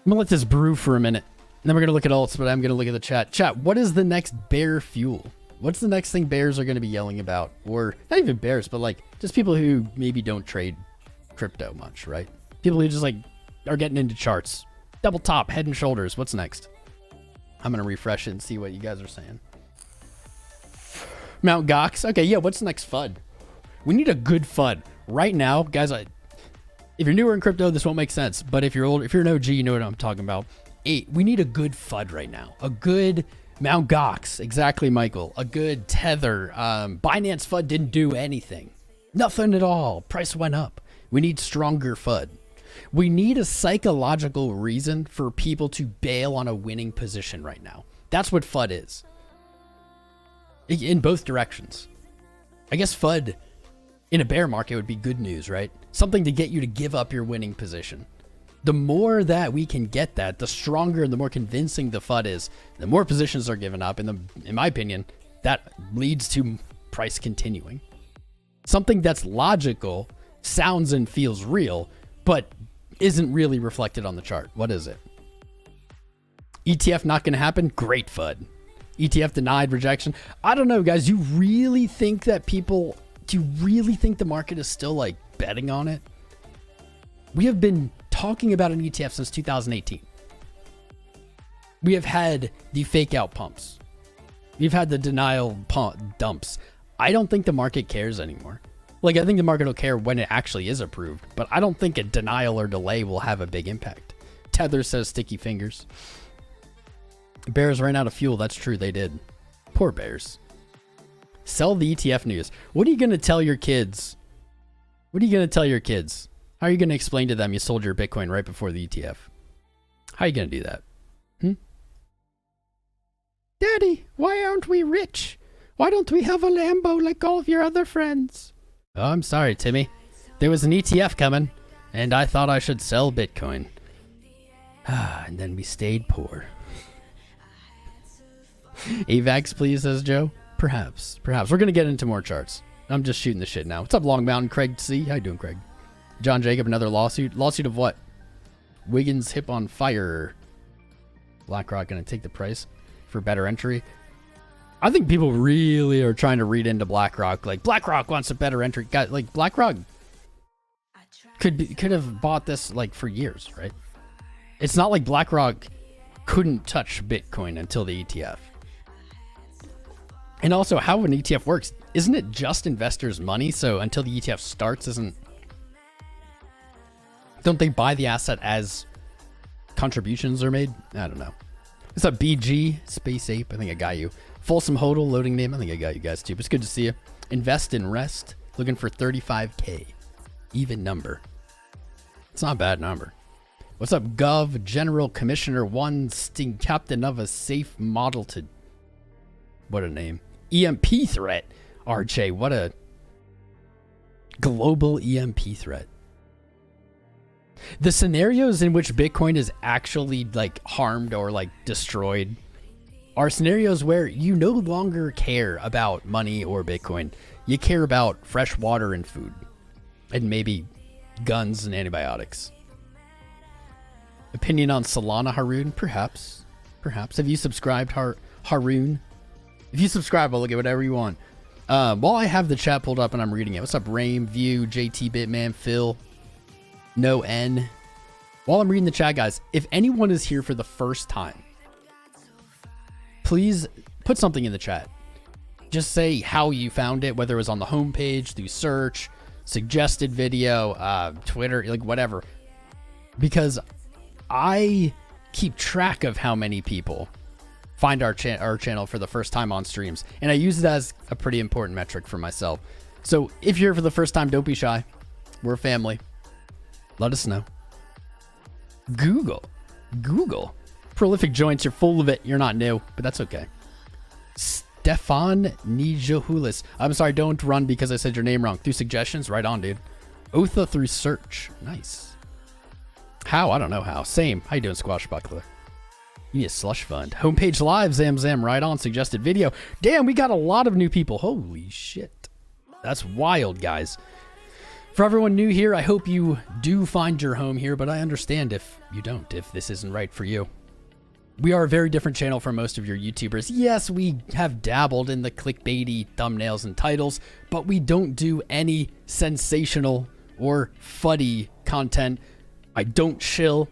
I'm gonna let this brew for a minute. Then we're going to look at alts, but I'm going to look at the chat. Chat, what is the next bear fuel? What's the next thing bears are going to be yelling about? Or not even bears, but like just people who maybe don't trade crypto much, right? People who just like are getting into charts. Double top, head and shoulders. What's next? I'm going to refresh it and see what you guys are saying. Mount Gox. Okay, yeah, what's the next FUD? We need a good FUD. Right now, guys, if you're newer in crypto, this won't make sense. But if you're old, if you're an OG, you know what I'm talking about. We need a good FUD right now. A good Mount Gox. Exactly, Michael. A good Tether. Binance FUD didn't do anything. Nothing at all. Price went up. We need stronger FUD. We need a psychological reason for people to bail on a winning position right now. That's what FUD is. In both directions. I guess FUD in a bear market would be good news, right? Something to get you to give up your winning position. The more that we can get that, the stronger and the more convincing the FUD is, the more positions are given up. And in my opinion, that leads to price continuing. Something that's logical, sounds and feels real, but isn't really reflected on the chart. What is it? ETF not going to happen? Great FUD. ETF denied, rejection. I don't know, guys. You really think that do you really think the market is still like betting on it? We have been talking about an ETF since 2018. We have had the fake out pumps. We've had the denial dumps. I don't think the market cares anymore. Like, I think the market will care when it actually is approved, but I don't think a denial or delay will have a big impact. Tether says sticky fingers. Bears ran out of fuel. That's true. They did. Poor bears. Sell the ETF news. What are you going to tell your kids? What are you going to tell your kids? How are you going to explain to them you sold your Bitcoin right before the ETF? How are you going to do that? Daddy, why aren't we rich? Why don't we have a Lambo like all of your other friends? Oh, I'm sorry, Timmy. There was an ETF coming, and I thought I should sell Bitcoin. And then we stayed poor. AVAX, please, says Joe. Perhaps. We're going to get into more charts. I'm just shooting the shit now. What's up, Long Mountain? Craig C. How you doing, Craig? John Jacob, another lawsuit. Lawsuit of what? Wiggins hip on fire. BlackRock going to take the price for better entry. I think people really are trying to read into BlackRock. Like, BlackRock wants a better entry. God, like, BlackRock could have bought this like for years, right? It's not like BlackRock couldn't touch Bitcoin until the ETF. And also, how an ETF works, isn't it just investors' money? So until the ETF starts, don't they buy the asset as contributions are made? I don't know. What's up, BG? Space Ape? I think I got you. Folsom Hodel, loading name. I think I got you guys too, but it's good to see you. Invest and Rest, looking for 35K. Even number. It's not a bad number. What's up, Gov? General Commissioner 1, Sting Captain of a Safe Model to... What a name. EMP threat. RJ, what a global EMP threat. The scenarios in which Bitcoin is actually like harmed or like destroyed are scenarios where you no longer care about money or Bitcoin. You care about fresh water and food and maybe guns and antibiotics. Opinion on Solana, Haroon? Perhaps. Perhaps. Have you subscribed, Haroon? If you subscribe, I'll look at whatever you want. While I have the chat pulled up and I'm reading it, what's up, Rame, View, JT Bitman, Phil, No N? While I'm reading the chat, guys, if anyone is here for the first time, please put something in the chat. Just say how you found it, whether it was on the homepage, through search, suggested video, Twitter, like whatever. Because I keep track of how many people find our channel for the first time on streams, and I use it as a pretty important metric for myself. So if you're here for the first time, don't be shy. We're a family. Let us know. Google. Prolific joints, you're full of it. You're not new, but that's okay. Stefan Nijohulis. I'm sorry, don't run because I said your name wrong. Through suggestions, right on, dude. Otha through search. Nice. How? I don't know how. Same. How you doing, Squashbuckler? You need a slush fund. Homepage live, Zam, right on. Suggested video. Damn, we got a lot of new people. Holy shit. That's wild, guys. For everyone new here, I hope you do find your home here, but I understand if you don't, if this isn't right for you. We are a very different channel from most of your YouTubers. Yes, we have dabbled in the clickbaity thumbnails and titles, but we don't do any sensational or fuddy content. I don't shill.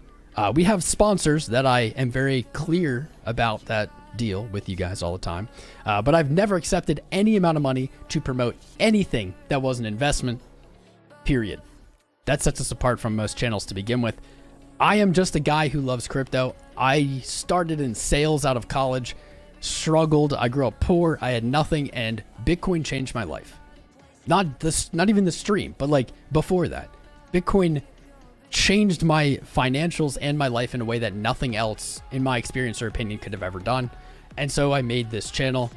We have sponsors that I am very clear about that deal with you guys all the time. But I've never accepted any amount of money to promote anything that was an investment, period. That sets us apart from most channels to begin with. I am just a guy who loves crypto. I started in sales out of college, struggled. I grew up poor. I had nothing, and Bitcoin changed my life. Not even the stream, but like before that. Bitcoin changed my financials and my life in a way that nothing else, in my experience or opinion, could have ever done. And so I made this channel,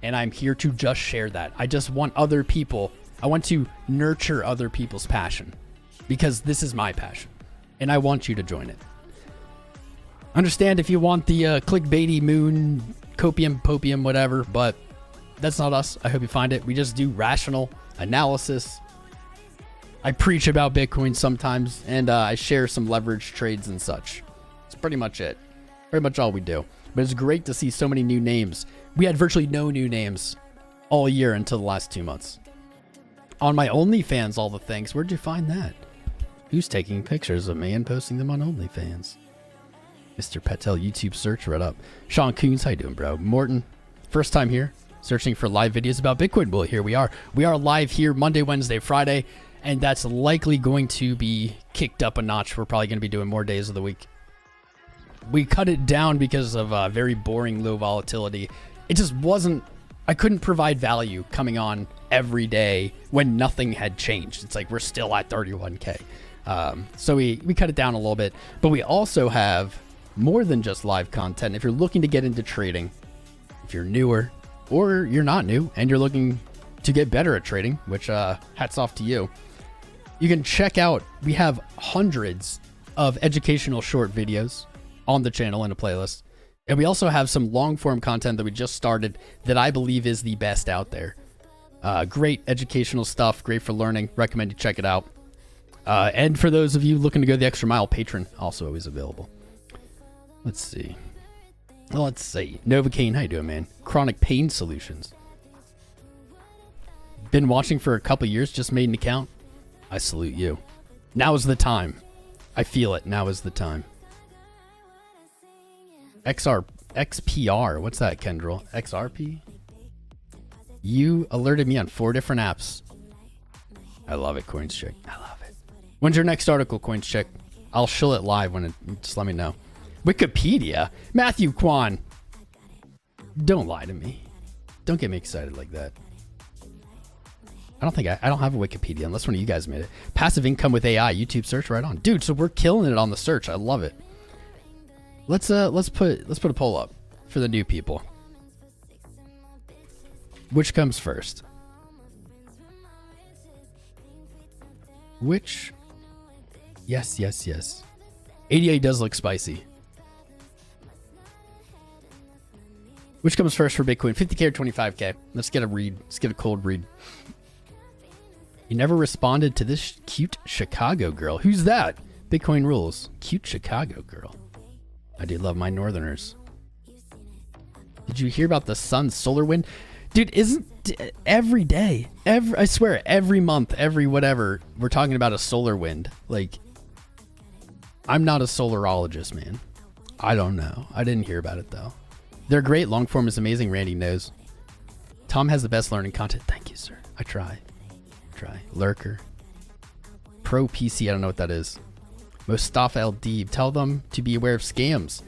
and I'm here to just share that. I just want other people, I want to nurture other people's passion, because this is my passion, and I want you to join it. Understand if you want the clickbaity moon, copium, popium, whatever, but that's not us. I hope you find it. We just do rational analysis. I preach about Bitcoin sometimes, and I share some leverage trades and such. That's pretty much it. Pretty much all we do. But it's great to see so many new names. We had virtually no new names all year until the last 2 months. On my OnlyFans, all the things. Where'd you find that? Who's taking pictures of me and posting them on OnlyFans? Mr. Patel YouTube search right up. Sean Coons, how you doing, bro? Morton, first time here, searching for live videos about Bitcoin. Well, here we are. We are live here Monday, Wednesday, Friday, and that's likely going to be kicked up a notch. We're probably going to be doing more days of the week. We cut it down because of very boring low volatility. It just wasn't, I couldn't provide value coming on every day when nothing had changed. It's like we're still at 31K. So we cut it down a little bit, but we also have more than just live content. If you're looking to get into trading, if you're newer or you're not new and you're looking to get better at trading, which hats off to you, you can check out, we have hundreds of educational short videos on the channel in a playlist. And we also have some long form content that we just started that I believe is the best out there. Great educational stuff, great for learning. Recommend you check it out. And for those of you looking to go the extra mile, Patreon also always available. Let's see. Novocaine, how you doing, man? Chronic Pain Solutions. Been watching for a couple years, just made an account. I salute you. Now is the time. I feel it. Now is the time. XPR. What's that, Kendrell? XRP? You alerted me on 4 different apps. I love it, CoinsCheck. I love it. When's your next article, CoinsCheck? I'll shill it live when it, just let me know. Wikipedia? Matthew Kwan. Don't lie to me. Don't get me excited like that. I don't have a Wikipedia unless one of you guys made it. Passive income with AI, YouTube search, right on. Dude, so we're killing it on the search. I love it. Let's put a poll up for the new people. Which comes first? Which? Yes. ADA does look spicy. Which comes first for Bitcoin? 50K or 25K? Let's get a read. Let's get a cold read. You never responded to this cute Chicago girl. Who's that? Bitcoin rules. Cute Chicago girl. I do love my northerners. Did you hear about the sun solar wind? Dude, every day, I swear, every month, every whatever, we're talking about a solar wind. Like, I'm not a solarologist, man. I don't know. I didn't hear about it, though. They're great. Long form is amazing. Randy knows. Tom has the best learning content. Thank you, sir. I try. Lurker. Pro PC. I don't know what that is. Mustafa El Deeb. Tell them to be aware of scams.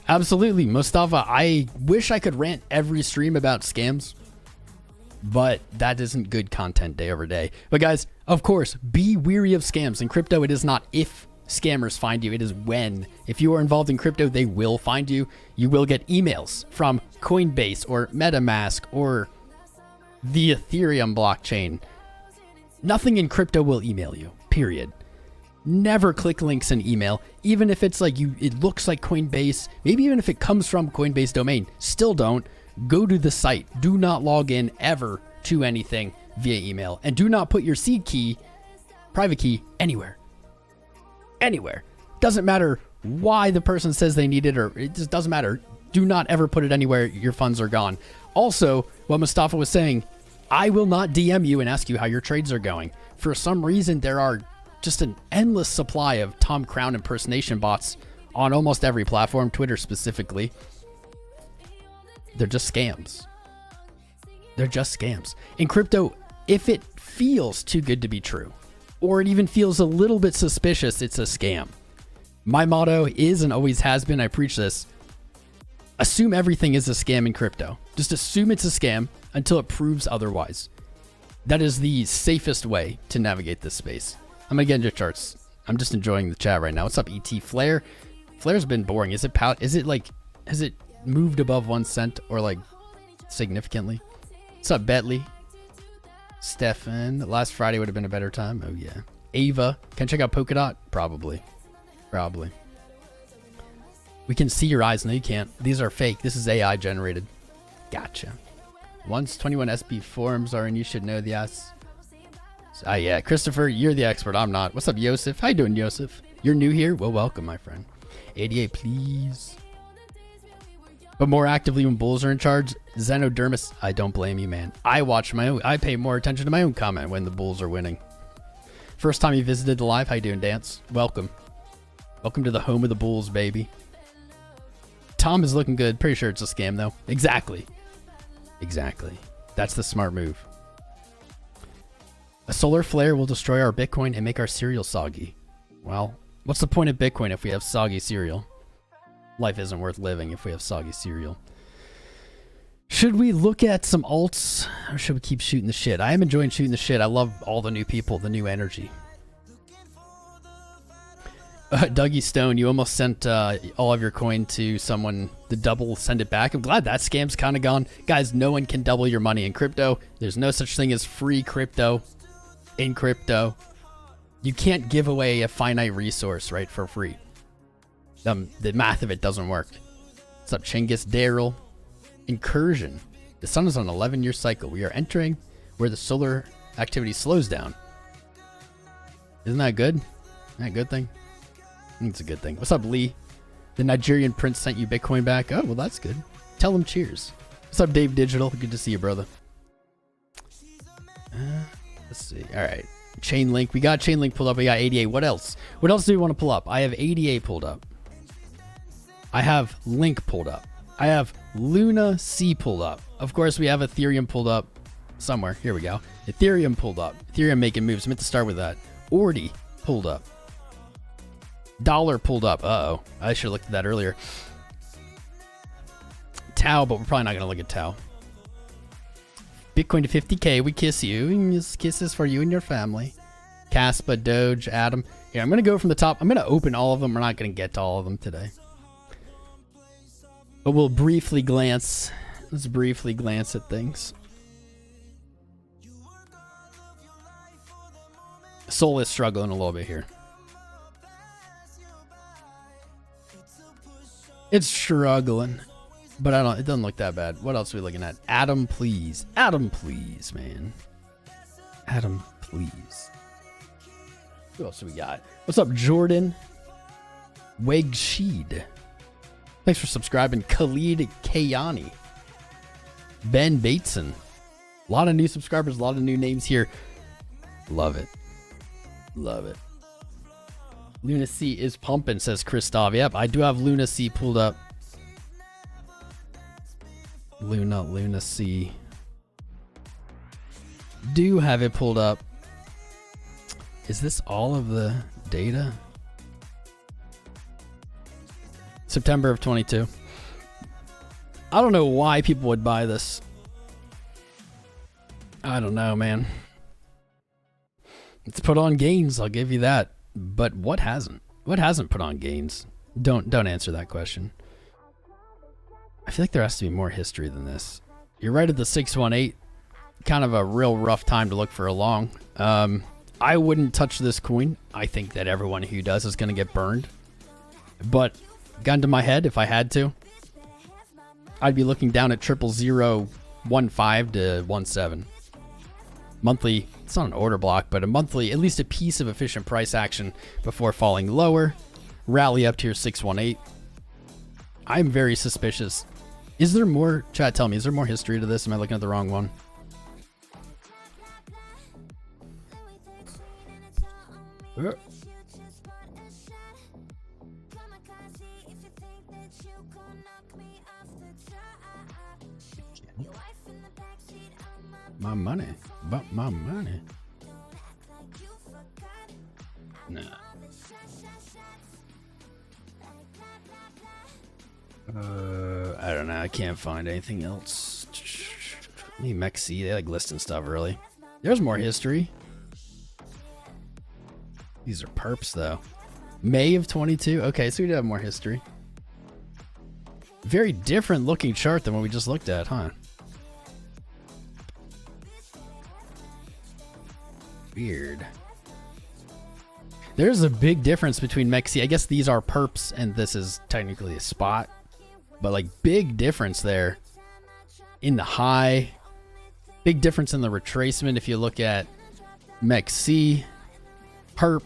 Absolutely. Mustafa, I wish I could rant every stream about scams, but that isn't good content day over day. But guys, of course, be weary of scams. In crypto, it is not if scammers find you, it is when. If you are involved in crypto, they will find you. You will get emails from Coinbase or MetaMask or the Ethereum blockchain. Nothing in crypto will email you, period. Never click links in email, even if it's like it looks like Coinbase, maybe even if it comes from Coinbase domain, still don't. Go to the site. Do not log in ever to anything via email, and do not put your seed key, private key, anywhere. Doesn't matter why the person says they need it, or it just doesn't matter. Do not ever put it anywhere. Your funds are gone. Also, what Mustafa was saying, I will not DM you and ask you how your trades are going. For some reason, there are just an endless supply of Tom Crown impersonation bots on almost every platform, Twitter specifically. They're just scams. In crypto, if it feels too good to be true, or it even feels a little bit suspicious, it's a scam. My motto is and always has been, I preach this, assume everything is a scam in crypto. Just assume it's a scam until it proves otherwise. That is the safest way to navigate this space. I'm gonna get into charts. I'm just enjoying the chat right now. What's up, ET Flare? Flare's been boring. Has it moved above 1 cent or like significantly? What's up, Betley? Stefan, last Friday would have been a better time. Oh yeah. Ava, can I check out Polkadot? Probably. We can see your eyes. No, you can't. These are fake. This is AI generated. Gotcha. Once 21 SB forums are in, you should know the ass. Yeah, Christopher, you're the expert. I'm not. What's up, Yosef? How you doing, Yosef? You're new here? Well, welcome, my friend. 88, please. But more actively when bulls are in charge. Xenodermis, I don't blame you, man. I pay more attention to my own comment when the bulls are winning. First time you visited the live, how you doing, Dance? Welcome. Welcome to the home of the bulls, baby. Tom is looking good. Pretty sure it's a scam, though. Exactly. That's the smart move. A solar flare will destroy our Bitcoin and make our cereal soggy. Well, what's the point of Bitcoin if we have soggy cereal? Life isn't worth living if we have soggy cereal. Should we look at some alts, or should we keep shooting the shit? I am enjoying shooting the shit. I love all the new people, the new energy. Dougie Stone, you almost sent all of your coin to someone. The double, send it back. I'm glad that scam's kind of gone. Guys, no one can double your money in crypto. There's no such thing as free crypto in crypto. You can't give away a finite resource, right, for free. The math of it doesn't work. What's up, Chinggis? Daryl. Incursion. The sun is on an 11-year cycle. We are entering where the solar activity slows down. Isn't that good? Isn't that a good thing? I think it's a good thing. What's up, Lee? The Nigerian prince sent you Bitcoin back. Oh, well, that's good. Tell him cheers. What's up, Dave Digital? Good to see you, brother. Let's see. All right. ChainLink. We got ChainLink pulled up. We got 88. What else? What else do we want to pull up? I have 88 pulled up. I have Link pulled up. I have Luna C pulled up. Of course, we have Ethereum pulled up somewhere. Here we go. Ethereum pulled up. Ethereum making moves. I meant to start with that. ORDI pulled up. Dollar pulled up. Uh-oh. I should have looked at that earlier. Tau, but we're probably not going to look at Tau. Bitcoin to 50K. We kiss you. Kisses for you and your family. Kaspa, Doge, Adam. Here, I'm going to go from the top. I'm going to open all of them. We're not going to get to all of them today. But we'll briefly glance. Let's briefly glance at things. Sol is struggling a little bit here. It's struggling. But it doesn't look that bad. What else are we looking at? Adam, please. Adam, please, man. Adam, please. Who else do we got? What's up, Jordan? Wegsheed. Thanks for subscribing. Khalid Kayani. Ben Bateson. A lot of new subscribers, a lot of new names here. Love it. Love it. Luna C is pumping, says Christoph. Yep, I do have Luna C pulled up. Luna C. Do have it pulled up. Is this all of the data? September of 22. I don't know why people would buy this. I don't know, man. It's put on gains, I'll give you that. But what hasn't? What hasn't put on gains? Don't answer that question. I feel like there has to be more history than this. You're right at the 618. Kind of a real rough time to look for a long. I wouldn't touch this coin. I think that everyone who does is going to get burned. But gun to my head, if I had to, I'd be looking down at 0015 to 17. Monthly, it's not an order block, but a monthly, at least a piece of efficient price action before falling lower. Rally up to your 618. I'm very suspicious. Is there more? Chat, tell me, is there more history to this? Am I looking at the wrong one? My money. But my money. Nah. I don't know. I can't find anything else. Maybe Mexi. They like listing stuff early. There's more history. These are perps though. May of 22. Okay, so we do have more history. Very different looking chart than what we just looked at, huh? Weird. There's a big difference between Mexi. I guess these are perps and this is technically a spot. But like big difference there in the high. Big difference in the retracement if you look at Mexi. Perp.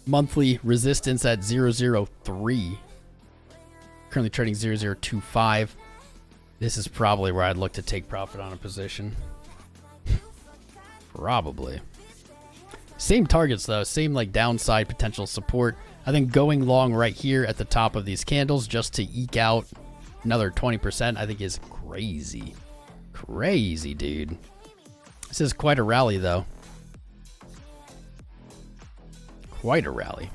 Monthly resistance at 003. Currently trading 0025. This is probably where I'd look to take profit on a position. Probably. Same targets though, same like downside potential support. I think going long right here at the top of these candles just to eke out another 20% I think is crazy. Crazy, dude. This is quite a rally though. Quite a rally.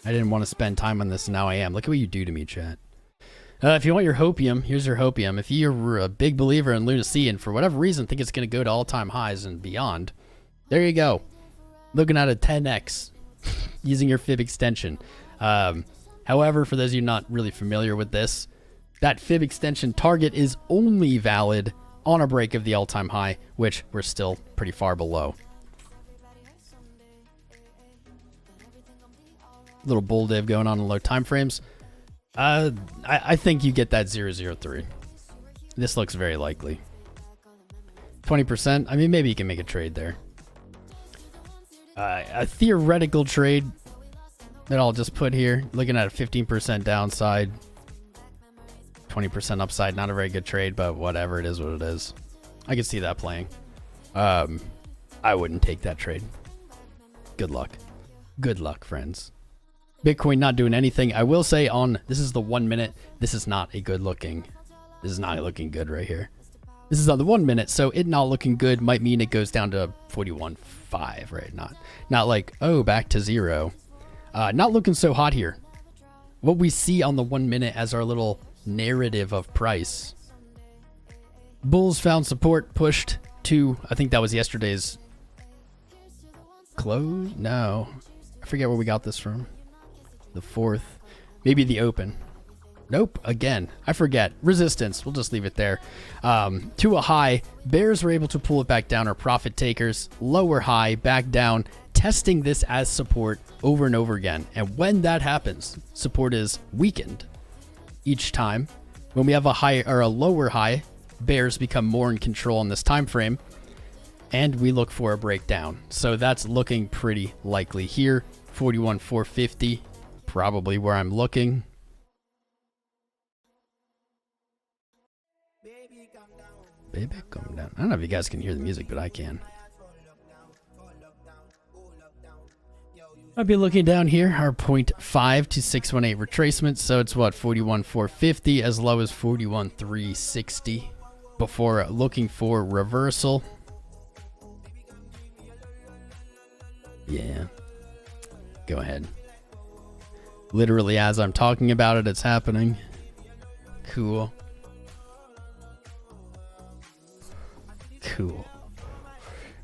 I didn't want to spend time on this, and now I am. Look at what you do to me, chat. If you want your hopium, here's your hopium. If you're a big believer in Luna C and for whatever reason think it's going to go to all-time highs and beyond, there you go. Looking at a 10x using your fib extension. However, for those of you not really familiar with this, that fib extension target is only valid on a break of the all-time high, which we're still pretty far below. Little bull div going on in low time frames. I think you get that 003. This looks very likely. 20%. I mean, maybe you can make a trade there. A theoretical trade that I'll just put here. Looking at a 15% downside. 20% upside. Not a very good trade, but whatever. It is what it is. I can see that playing. I wouldn't take that trade. Good luck. Good luck, friends. Bitcoin not doing anything. I will say on, this is the 1 minute. This is not a good looking. This is not looking good right here. This is on the 1 minute. So it not looking good might mean it goes down to 41.5, right? Not like, oh, back to zero. Not looking so hot here. What we see on the 1 minute as our little narrative of price. Bulls found support, pushed to, I think that was yesterday's close? No. I forget where we got this from. The 4th. Maybe the open. Nope. Again, I forget. Resistance. We'll just leave it there. To a high, bears were able to pull it back down, or profit takers. Lower high, back down, testing this as support over and over again. And when that happens, support is weakened each time. When we have a high or a lower high, bears become more in control on this time frame, and we look for a breakdown. So that's looking pretty likely here. 41,450, probably where I'm looking. Baby, come down. I don't know if you guys can hear the music, but I can. I'll be looking down here, our 0.5 to 618 retracement. So it's what, 41,450 as low as 41,360 before looking for reversal. Yeah. Go ahead. Literally as I'm talking about it, it's happening. Cool. Cool.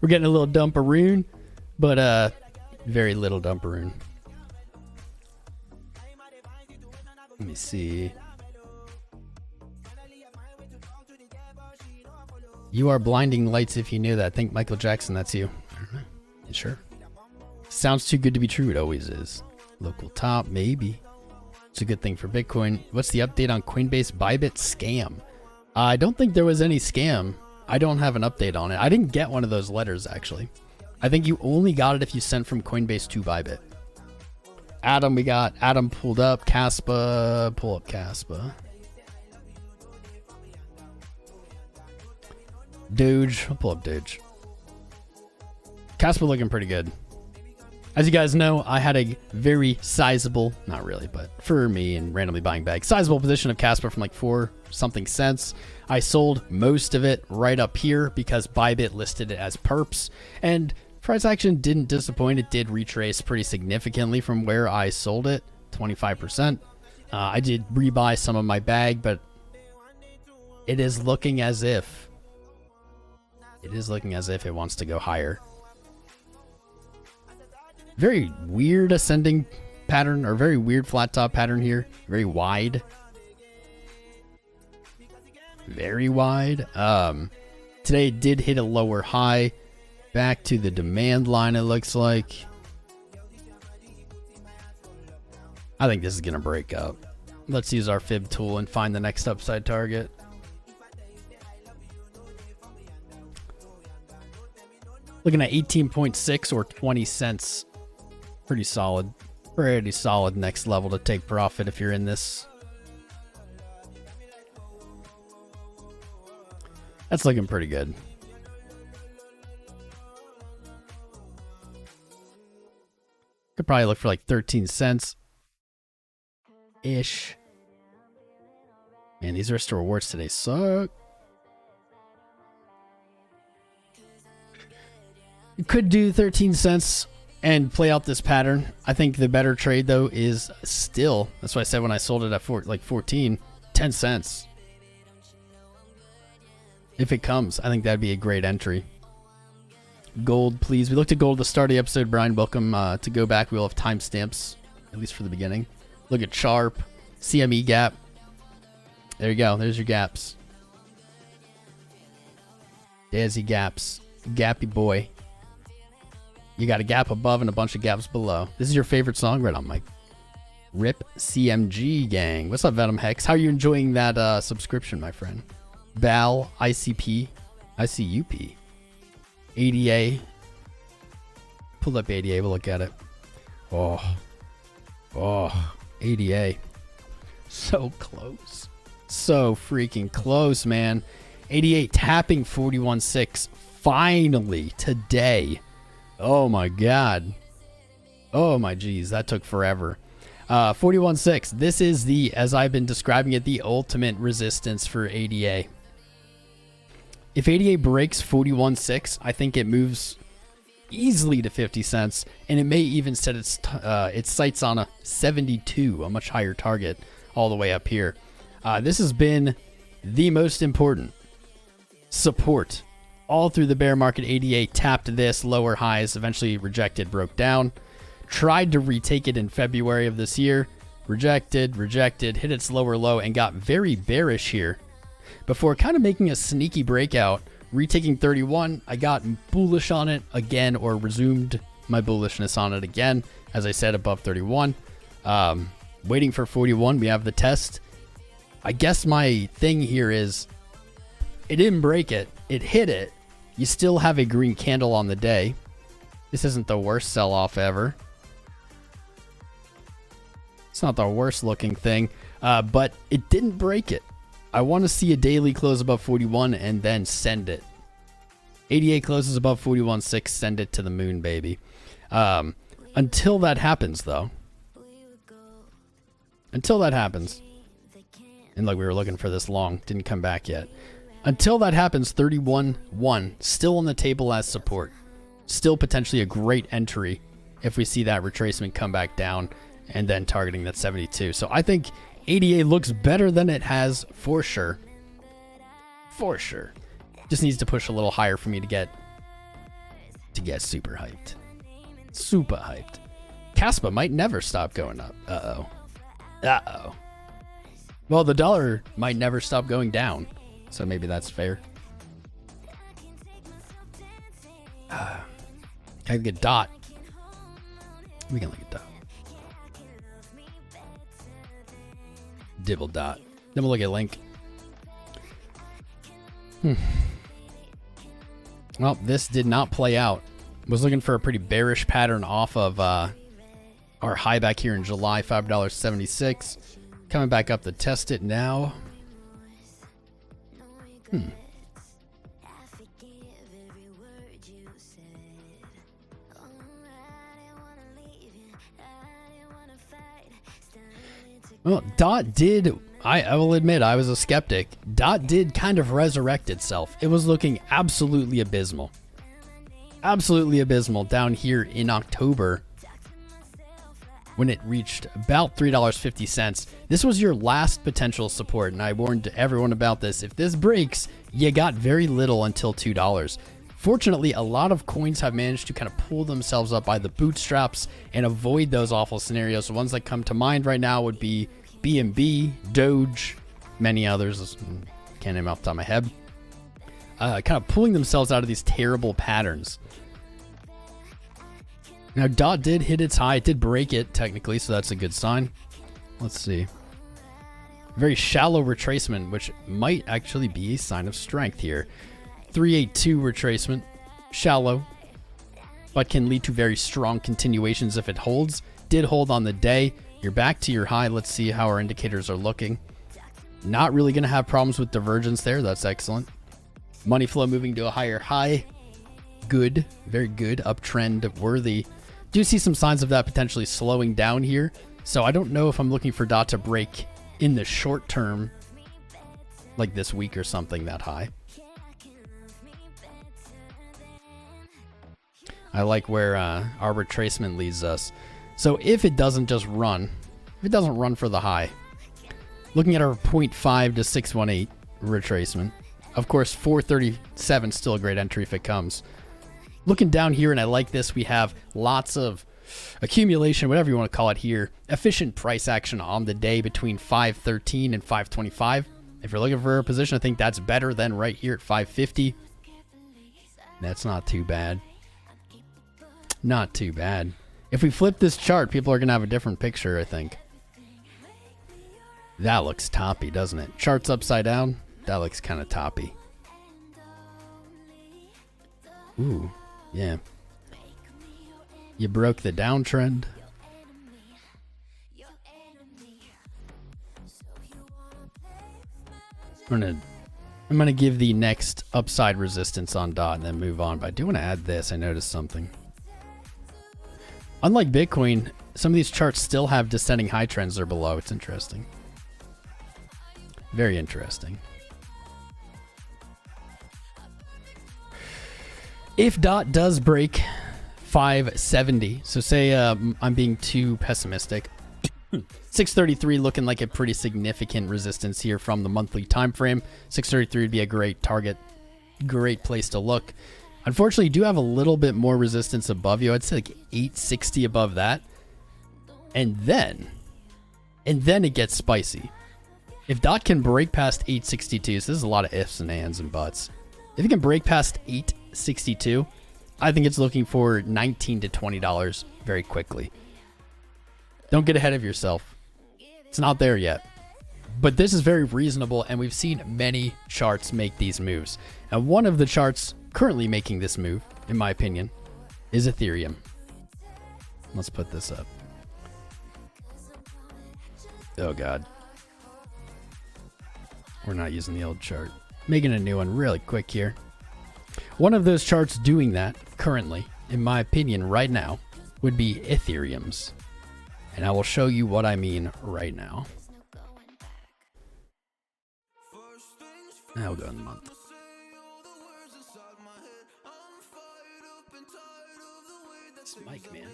We're getting a little dumperoon, but very little dumperoon. Let me see. You are blinding lights if you knew that. Think Michael Jackson, that's you. I don't know. You sure? Sounds too good to be true. It always is. Local top, maybe. It's a good thing for Bitcoin. What's the update on Coinbase Bybit scam? I don't think there was any scam. I don't have an update on it. I didn't get one of those letters, actually. I think you only got it if you sent from Coinbase to Bybit. Adam, we got Adam pulled up. Kaspa, pull up Kaspa. DOGE, I'll pull up DOGE. Kaspa looking pretty good. As you guys know, I had a very sizable, not really, but for me and randomly buying bags, sizable position of Kaspa from like 4 something cents. I sold most of it right up here because Bybit listed it as perps, and price action didn't disappoint. It did retrace pretty significantly from where I sold it, 25%. I did rebuy some of my bag, but it is looking as if it wants to go higher. Very weird ascending pattern, or very weird flat top pattern here. Very wide. Very wide. Today it did hit a lower high. Back to the demand line, it looks like. I think this is going to break up. Let's use our fib tool and find the next upside target. Looking at 18.6 or 20 cents. Pretty solid. Pretty solid next level to take profit if you're in this. That's looking pretty good. Could probably look for like 13 cents ish. Man, these rest rewards today suck. You could do 13 cents and play out this pattern. I think the better trade though is still, that's what I said when I sold it at 14, 10 cents. If it comes, I think that'd be a great entry. Gold, please. We looked at gold at the start of the episode. Brian, welcome to go back. We'll have timestamps, at least for the beginning. Look at Sharp, CME gap. There you go. There's your gaps. Dazzy gaps. Gappy boy. You got a gap above and a bunch of gaps below. This is your favorite song? Right on, Mike. Rip CMG gang. What's up, Venom Hex? How are you enjoying that subscription, my friend? Bal, ICP, ICUP, ADA. Pull up ADA, we'll look at it. Oh, ADA. So close. So freaking close, man. 88 tapping 41.6 finally today. Oh my God. Oh my geez, that took forever. 41.6. This is the, as I've been describing it, the ultimate resistance for ADA. If ADA breaks 41.6, I think it moves easily to 50 cents, and it may even set its sights on a 72, a much higher target, all the way up here. This has been the most important support all through the bear market. ADA tapped this, lower highs, eventually rejected, broke down. Tried to retake it in February of this year. Rejected, hit its lower low, and got very bearish here before kind of making a sneaky breakout, retaking 31. I got bullish on it again, or resumed my bullishness on it again, as I said, above 31. Waiting for 41. We have the test. I guess my thing here is it didn't break it. It hit it. You still have a green candle on the day. This isn't the worst sell-off ever. It's not the worst looking thing, but it didn't break it. I want to see a daily close above 41 and then send it. ADA closes above 41.6, send it to the moon, baby. Until that happens, though. Until that happens. And look, we were looking for this long. Didn't come back yet. Until that happens, 31.1 still on the table as support. Still potentially a great entry if we see that retracement come back down and then targeting that 72. So I think ADA looks better than it has for sure. For sure. Just needs to push a little higher for me to get super hyped. Super hyped. Kaspa might never stop going up. Uh-oh. Uh-oh. Well, the dollar might never stop going down. So maybe that's fair. Can I get dot? We can look at dot. Dibble dot. Then we'll look at link. Well, this did not play out. Was looking for a pretty bearish pattern off of our high back here in July, $5.76. Coming back up to test it now. Well, DOT did, I will admit, I was a skeptic. DOT did kind of resurrect itself. It was looking absolutely abysmal. Absolutely abysmal down here in October when it reached about $3.50. This was your last potential support, and I warned everyone about this. If this breaks, you got very little until $2. Fortunately, a lot of coins have managed to kind of pull themselves up by the bootstraps and avoid those awful scenarios. The ones that come to mind right now would be BNB, DOGE, many others. Can't name off the top of my head. Kind of pulling themselves out of these terrible patterns. Now, DOT did hit its high. It did break it, technically, so that's a good sign. Let's see. Very shallow retracement, which might actually be a sign of strength here. 382 retracement. Shallow, but can lead to very strong continuations if it holds. Did hold on the day. You're back to your high. Let's see how our indicators are looking. Not really going to have problems with divergence there. That's excellent. Money flow moving to a higher high. Good. Very good. Uptrend worthy. Do see some signs of that potentially slowing down here. So I don't know if I'm looking for DOT to break in the short term, like this week or something, that high. I like where our retracement leads us. So if it doesn't just run, if it doesn't run for the high, looking at our 0.5 to 618 retracement, of course, 437 still a great entry if it comes. Looking down here, and I like this, we have lots of accumulation, whatever you want to call it here. Efficient price action on the day between 513 and 525. If you're looking for a position, I think that's better than right here at 550. That's not too bad. Not too bad. If we flip this chart, people are going to have a different picture, I think. That looks toppy, doesn't it? Chart's upside down. That looks kind of toppy. Ooh, yeah. You broke the downtrend. I'm gonna give the next upside resistance on DOT and then move on. But I do want to add this. I noticed something. Unlike Bitcoin, some of these charts still have descending high trends there below. It's interesting. Very interesting. If DOT does break 570, so say I'm being too pessimistic, 633 looking like a pretty significant resistance here from the monthly time frame. 633 would be a great target, great place to look. Unfortunately, you do have a little bit more resistance above you. I'd say like 860 above that. And then it gets spicy. If DOT can break past 862, so this is a lot of ifs and ands and buts. If it can break past 862, I think it's looking for $19 to $20 very quickly. Don't get ahead of yourself. It's not there yet. But this is very reasonable, and we've seen many charts make these moves. And one of the charts currently making this move, in my opinion, is Ethereum. Let's put this up. Oh, God. We're not using the old chart. Making a new one really quick here. One of those charts doing that currently, in my opinion, right now, would be Ethereum's. And I will show you what I mean right now. Now we'll go in the month. It's Mike, man.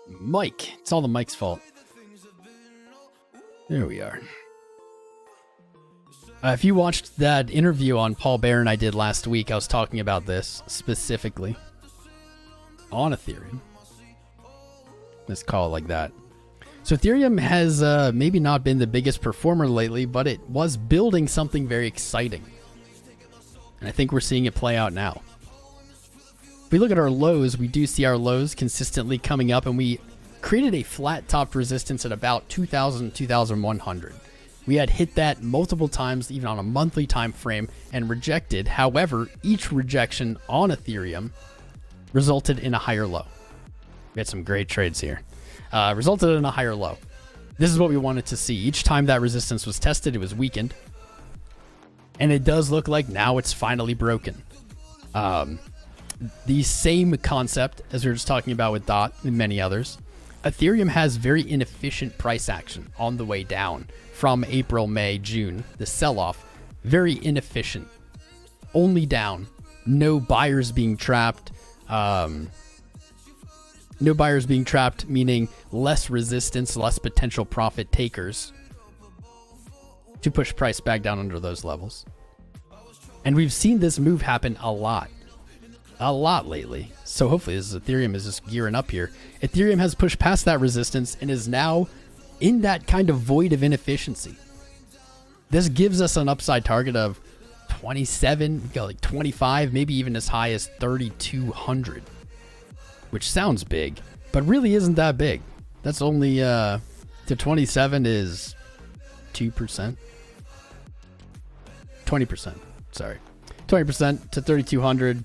Mike. It's all the Mike's fault. There we are. If you watched that interview on Paul Barron I did last week, I was talking about this specifically on Ethereum. Let's call it like that. So Ethereum has maybe not been the biggest performer lately, but it was building something very exciting. And I think we're seeing it play out now. If we look at our lows, we do see our lows consistently coming up, and we created a flat topped resistance at about 2,000, 2,100. We had hit that multiple times, even on a monthly time frame, and rejected. However, each rejection on Ethereum resulted in a higher low. We had some great trades here. Resulted in a higher low. This is what we wanted to see. Each time that resistance was tested, it was weakened. And it does look like now it's finally broken. The same concept as we were just talking about with DOT and many others. Ethereum has very inefficient price action on the way down from April, May, June. The sell-off, very inefficient. Only down. No buyers being trapped. No buyers being trapped, meaning less resistance, less potential profit takers to push price back down under those levels. And we've seen this move happen a lot lately. So hopefully this Ethereum is just gearing up here. Ethereum has pushed past that resistance and is now in that kind of void of inefficiency. This gives us an upside target of 27, like 25, maybe even as high as 3,200, which sounds big, but really isn't that big. That's only to 27 is 2%. 20%. Sorry. 20% to 3,200.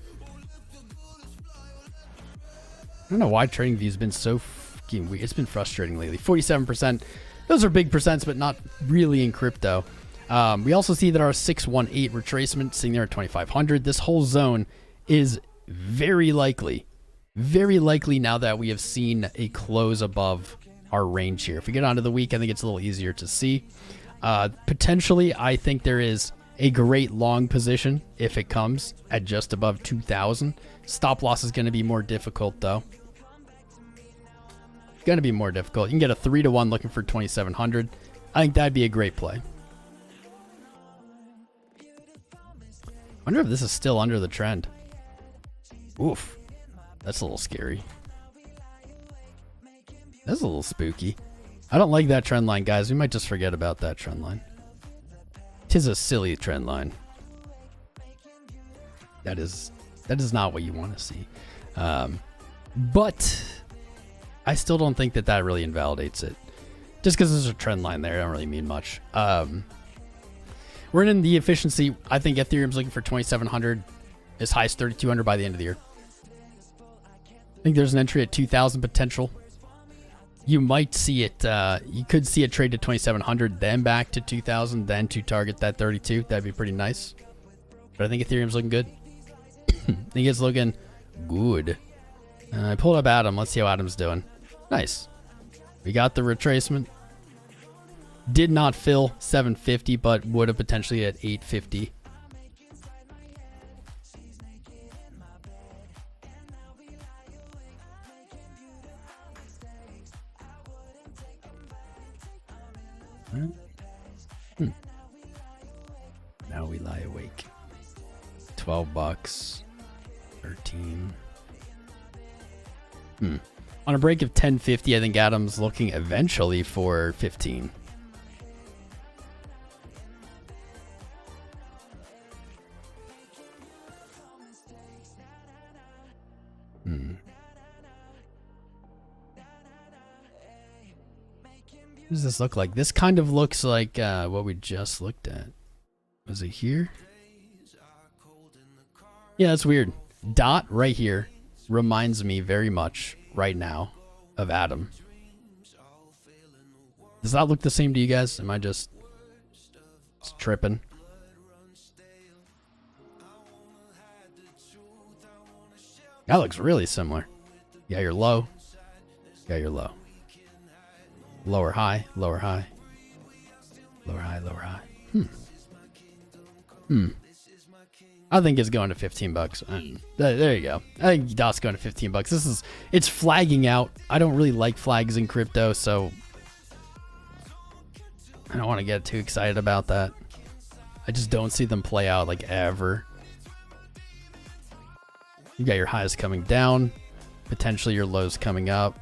I don't know why TradingView has been so fucking weird. It's been frustrating lately. 47%. Those are big percents, but not really in crypto. We also see that our 618 retracement sitting there at 2,500. This whole zone is very likely now that we have seen a close above our range here. If we get onto the week, I think it's a little easier to see. Potentially, I think there is a great long position if it comes at just above 2,000. Stop loss is going to be more difficult, though. Going to be more difficult. You can get a 3-to-1 looking for 2,700. I think that'd be a great play. Wonder if this is still under the trend. Oof. That's a little scary. That's a little spooky. I don't like that trend line, guys. We might just forget about that trend line. 'Tis a silly trend line. That is not what you want to see. But I still don't think that really invalidates it. Just because there's a trend line there, I don't really mean much. We're in the efficiency. I think Ethereum's looking for 2,700, as high as 3,200 by the end of the year. I think there's an entry at 2,000 potential. You might see it. You could see it trade to 2,700, then back to 2,000, then to target that 32. That'd be pretty nice. But I think Ethereum's looking good. I think it's looking good. I pulled up Adam. Let's see how Adam's doing. Nice. We got the retracement. Did not fill 750, but would have potentially at 850. Now we lie awake. $12. 13. On a break of 10.50, I think Adam's looking eventually for 15. What does this look like? This kind of looks like what we just looked at. Was it here? Yeah, that's weird. Dot right here reminds me very much right now of Adam. Does that look the same to you guys? Am I just tripping? That looks really similar. You got your low. You got your low. Lower high, lower high. Lower high, lower high. I think it's going to $15. There you go. I think DOT's going to $15. It's flagging out. I don't really like flags in crypto, so I don't want to get too excited about that. I just don't see them play out like ever. You got your highs coming down, potentially your lows coming up.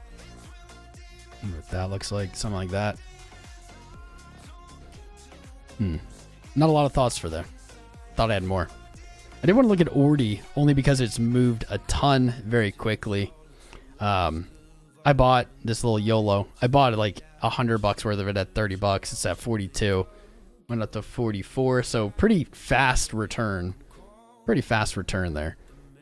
What that looks like, something like that. Not a lot of thoughts for there. Thought I had more. I did want to look at ORDI only because it's moved a ton very quickly. I bought this little YOLO. I bought it like $100 worth of it at $30. It's at 42. Went up to 44. So pretty fast return. Pretty fast return there.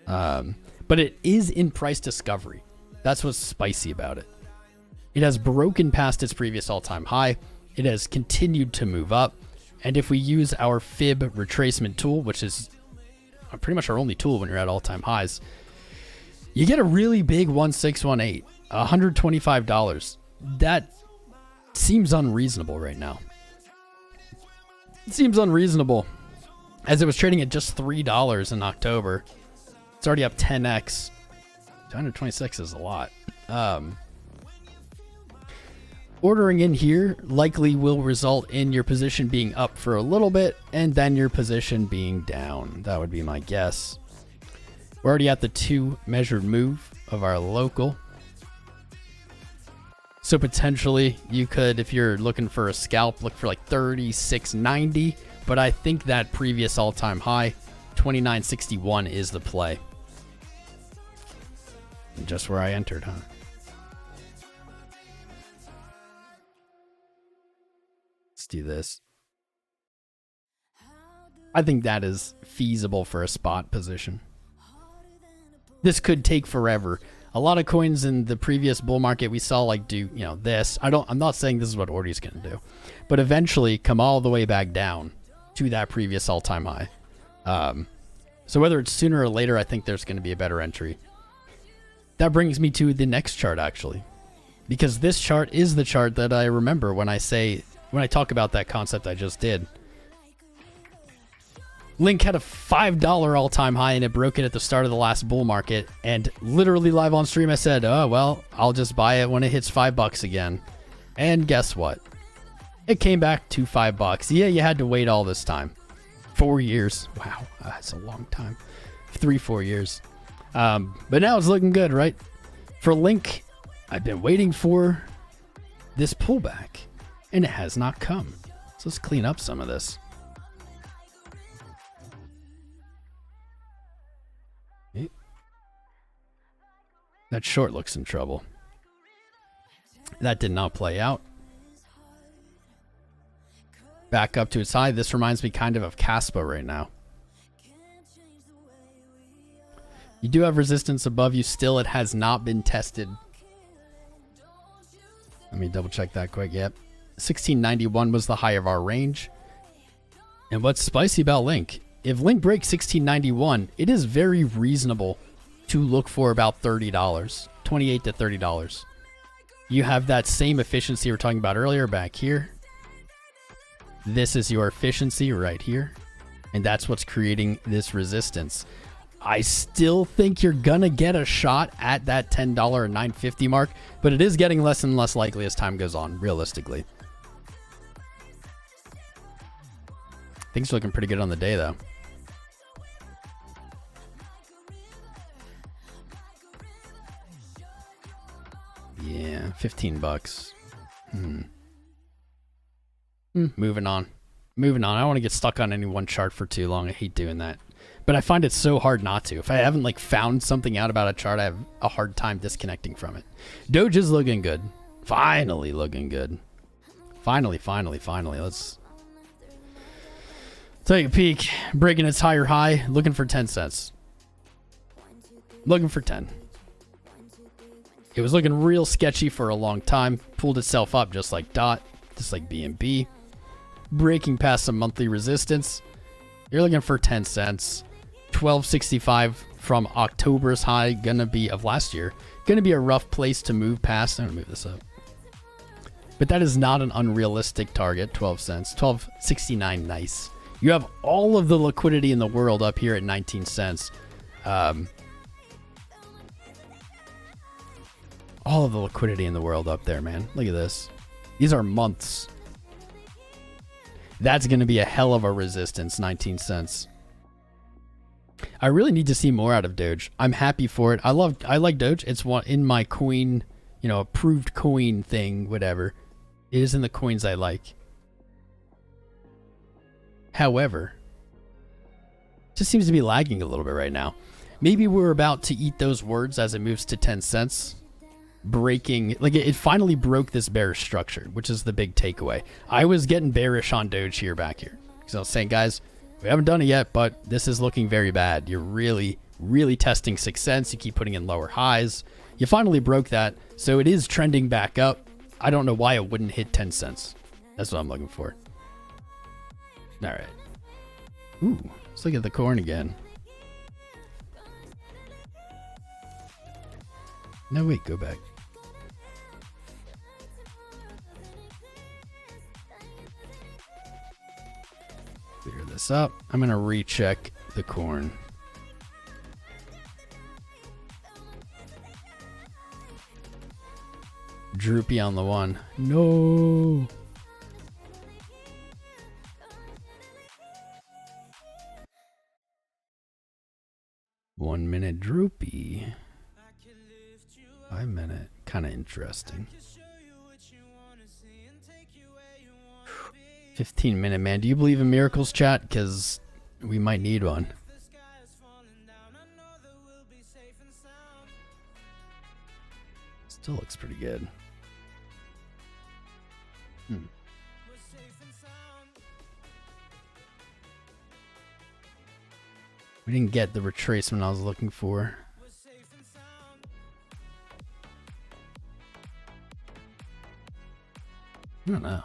But it is in price discovery. That's what's spicy about it. It has broken past its previous all-time high. It has continued to move up. And if we use our fib retracement tool, which is pretty much our only tool when you're at all-time highs, you get a really big 1618, $125. That seems unreasonable right now. It seems unreasonable. As it was trading at just $3 in October, it's already up 10x. 126 is a lot. Ordering in here likely will result in your position being up for a little bit and then your position being down. That would be my guess. We're already at the 2 measured move of our local. So potentially you could, if you're looking for a scalp, look for like 36.90. But I think that previous all-time high, 29.61, is the play. Just where I entered, huh? Let's do this. I think that is feasible for a spot position. This could take forever. A lot of coins in the previous bull market we saw like do, this. I'm not saying this is what ORDI is going to do, but eventually come all the way back down to that previous all-time high. So whether it's sooner or later, I think there's going to be a better entry. That brings me to the next chart, actually, because this chart is the chart that I remember when I talk about that concept I just did. LUNC had a $5 all-time high and it broke it at the start of the last bull market, and literally live on stream I said, oh well, I'll just buy it when it hits $5 again. And guess what? It came back to $5. Yeah, you had to wait all this time. 4 years. Wow, that's a long time. 3-4 years. But now it's looking good, right? For LUNC, I've been waiting for this pullback and it has not come. So let's clean up some of this. Okay. That short looks in trouble. That did not play out. Back up to its high. This reminds me kind of Kaspa right now. You do have resistance above you still. It has not been tested. Let me double check that quick. Yep. 1691 was the high of our range. And what's spicy about LUNC? If LUNC breaks 1691, it is very reasonable to look for about $30, $28 to $30. You have that same efficiency we were talking about earlier back here. This is your efficiency right here. And that's what's creating this resistance. I still think you're gonna get a shot at that $10 and $9.50 mark, but it is getting less and less likely as time goes on, realistically. Things are looking pretty good on the day, though. Yeah, 15 bucks. Moving on. Moving on. I don't want to get stuck on any one chart for too long. I hate doing that. But I find it so hard not to. If I haven't like found something out about a chart, I have a hard time disconnecting from it. Doge is looking good. Finally looking good. Finally. Let's take a peek. Breaking its higher high. Looking for 10 cents. Looking for 10. It was looking real sketchy for a long time. Pulled itself up just like DOT. Just like BNB. Breaking past some monthly resistance. You're looking for 10 cents. 12.65 from October's high. Gonna be of last year. Gonna be a rough place to move past. I'm gonna move this up. But that is not an unrealistic target. 12 cents. 12.69. Nice. You have all of the liquidity in the world up here at 19 cents. All of the liquidity in the world up there, man. Look at this. These are months. That's going to be a hell of a resistance, 19 cents. I really need to see more out of Doge. I'm happy for it. I like Doge. It's one in my coin, you know, approved coin thing, whatever. It is in the coins I like. However, it just seems to be lagging a little bit right now. Maybe we're about to eat those words as it moves to 10 cents. Breaking, like it finally broke this bearish structure, which is the big takeaway. I was getting bearish on Doge here back here. So I was saying, guys, we haven't done it yet, but this is looking very bad. You're really testing 6 cents. You keep putting in lower highs. You finally broke that. So it is trending back up. I don't know why it wouldn't hit 10 cents. That's what I'm looking for. All right. Ooh, let's look at the corn again. No, wait, go back. Clear this up. I'm going to recheck the corn. Droopy on the one. No. One minute droopy. 5 minute. Kind of interesting. 15 minute, man. Do you believe in miracles, chat? Because we might need one. Still looks pretty good. We didn't get the retracement I was looking for. I don't know.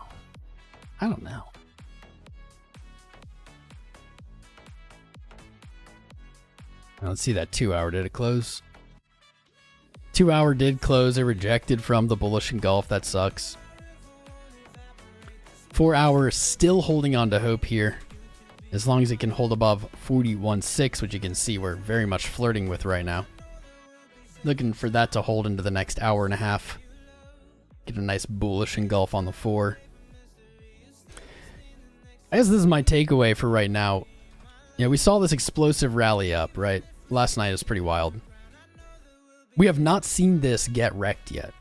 Now let's see that 2 hour. Did it close? 2 hour did close. It rejected from the bullish engulf. That sucks. 4 hours still holding on to hope here. As long as it can hold above 41.6, which you can see we're very much flirting with right now. Looking for that to hold into the next hour and a half. Get a nice bullish engulf on the 4. I guess this is my takeaway for right now. Yeah, we saw this explosive rally up, right? Last night was pretty wild. We have not seen this get wrecked yet.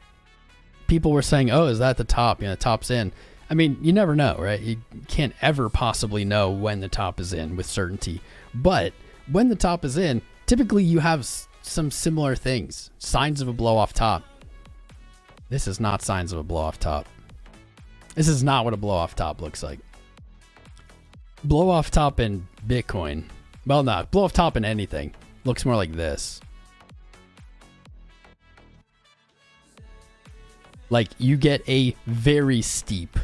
People were saying, oh, is that the top? You know, the top's in. I mean, you never know, right? You can't ever possibly know when the top is in with certainty. But when the top is in, typically you have some similar things. Signs of a blow-off top. This is not signs of a blow-off top. This is not what a blow-off top looks like. Blow-off top in Bitcoin. Well, no, blow-off top in anything. Looks more like this. Like, you get a very steep,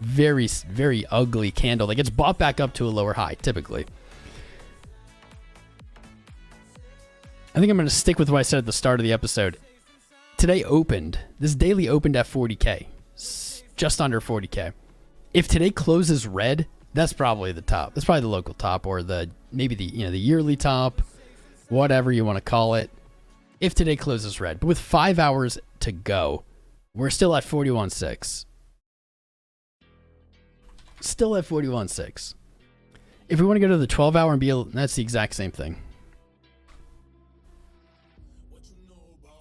very ugly candle that gets bought back up to a lower high, typically. I think I'm going to stick with what I said at the start of the episode. Today opened, this daily opened at 40K, just under 40K. If today closes red, that's probably the top. That's probably the local top, or maybe the yearly top, whatever you want to call it. If today closes red, but with 5 hours to go, we're still at 41.6. Still at 41.6. If we want to go to the 12-hour and be that's the exact same thing.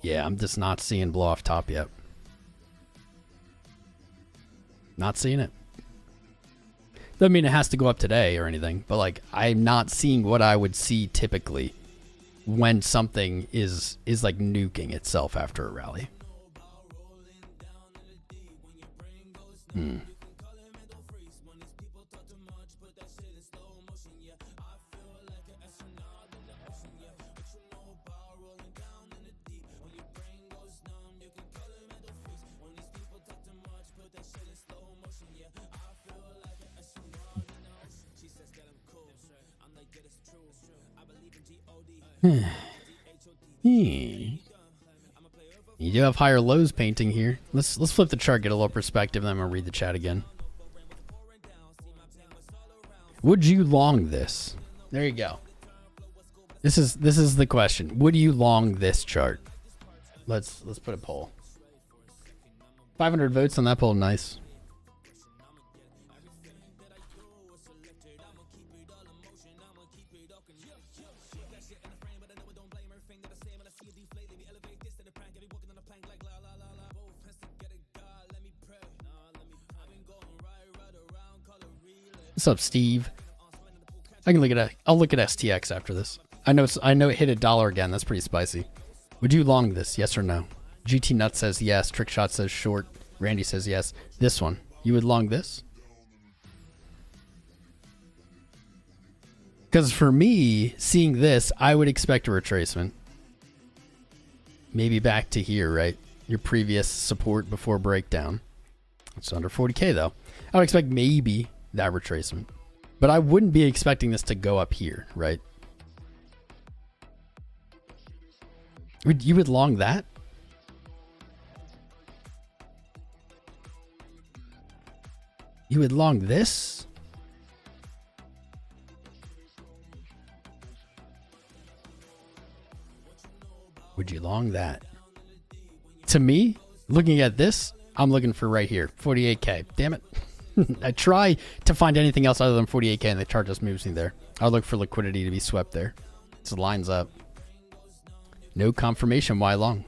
Yeah, I'm just not seeing blow off top yet. Not seeing it. Doesn't mean it has to go up today or anything, but like I'm not seeing what I would see typically when something is like nuking itself after a rally. You do have higher lows painting here. Let's flip the chart, get a little perspective, and then I'm gonna read the chat again. Would you long this? There you go. This is the question. Would you long this chart? Let's put a poll. 500 votes on that poll. Nice. What's up, Steve? I can look at I'll look at STX after this. I know it hit $1 again. That's pretty spicy. Would you long this? Yes or no? GT Nut says yes. Trickshot says short. Randy says yes. This one, you would long this? Because for me, seeing this, I would expect a retracement. Maybe back to here, right? Your previous support before breakdown. It's under 40K though. I would expect maybe that retracement, but I wouldn't be expecting this to go up here, right? You would long that? You would long this? Would you long that? To me, looking at this, I'm looking for right here, 48K. Damn it. I try to find anything else other than 48K and the chart just moves me there. I'll look for liquidity to be swept there. So lines up. No confirmation why long.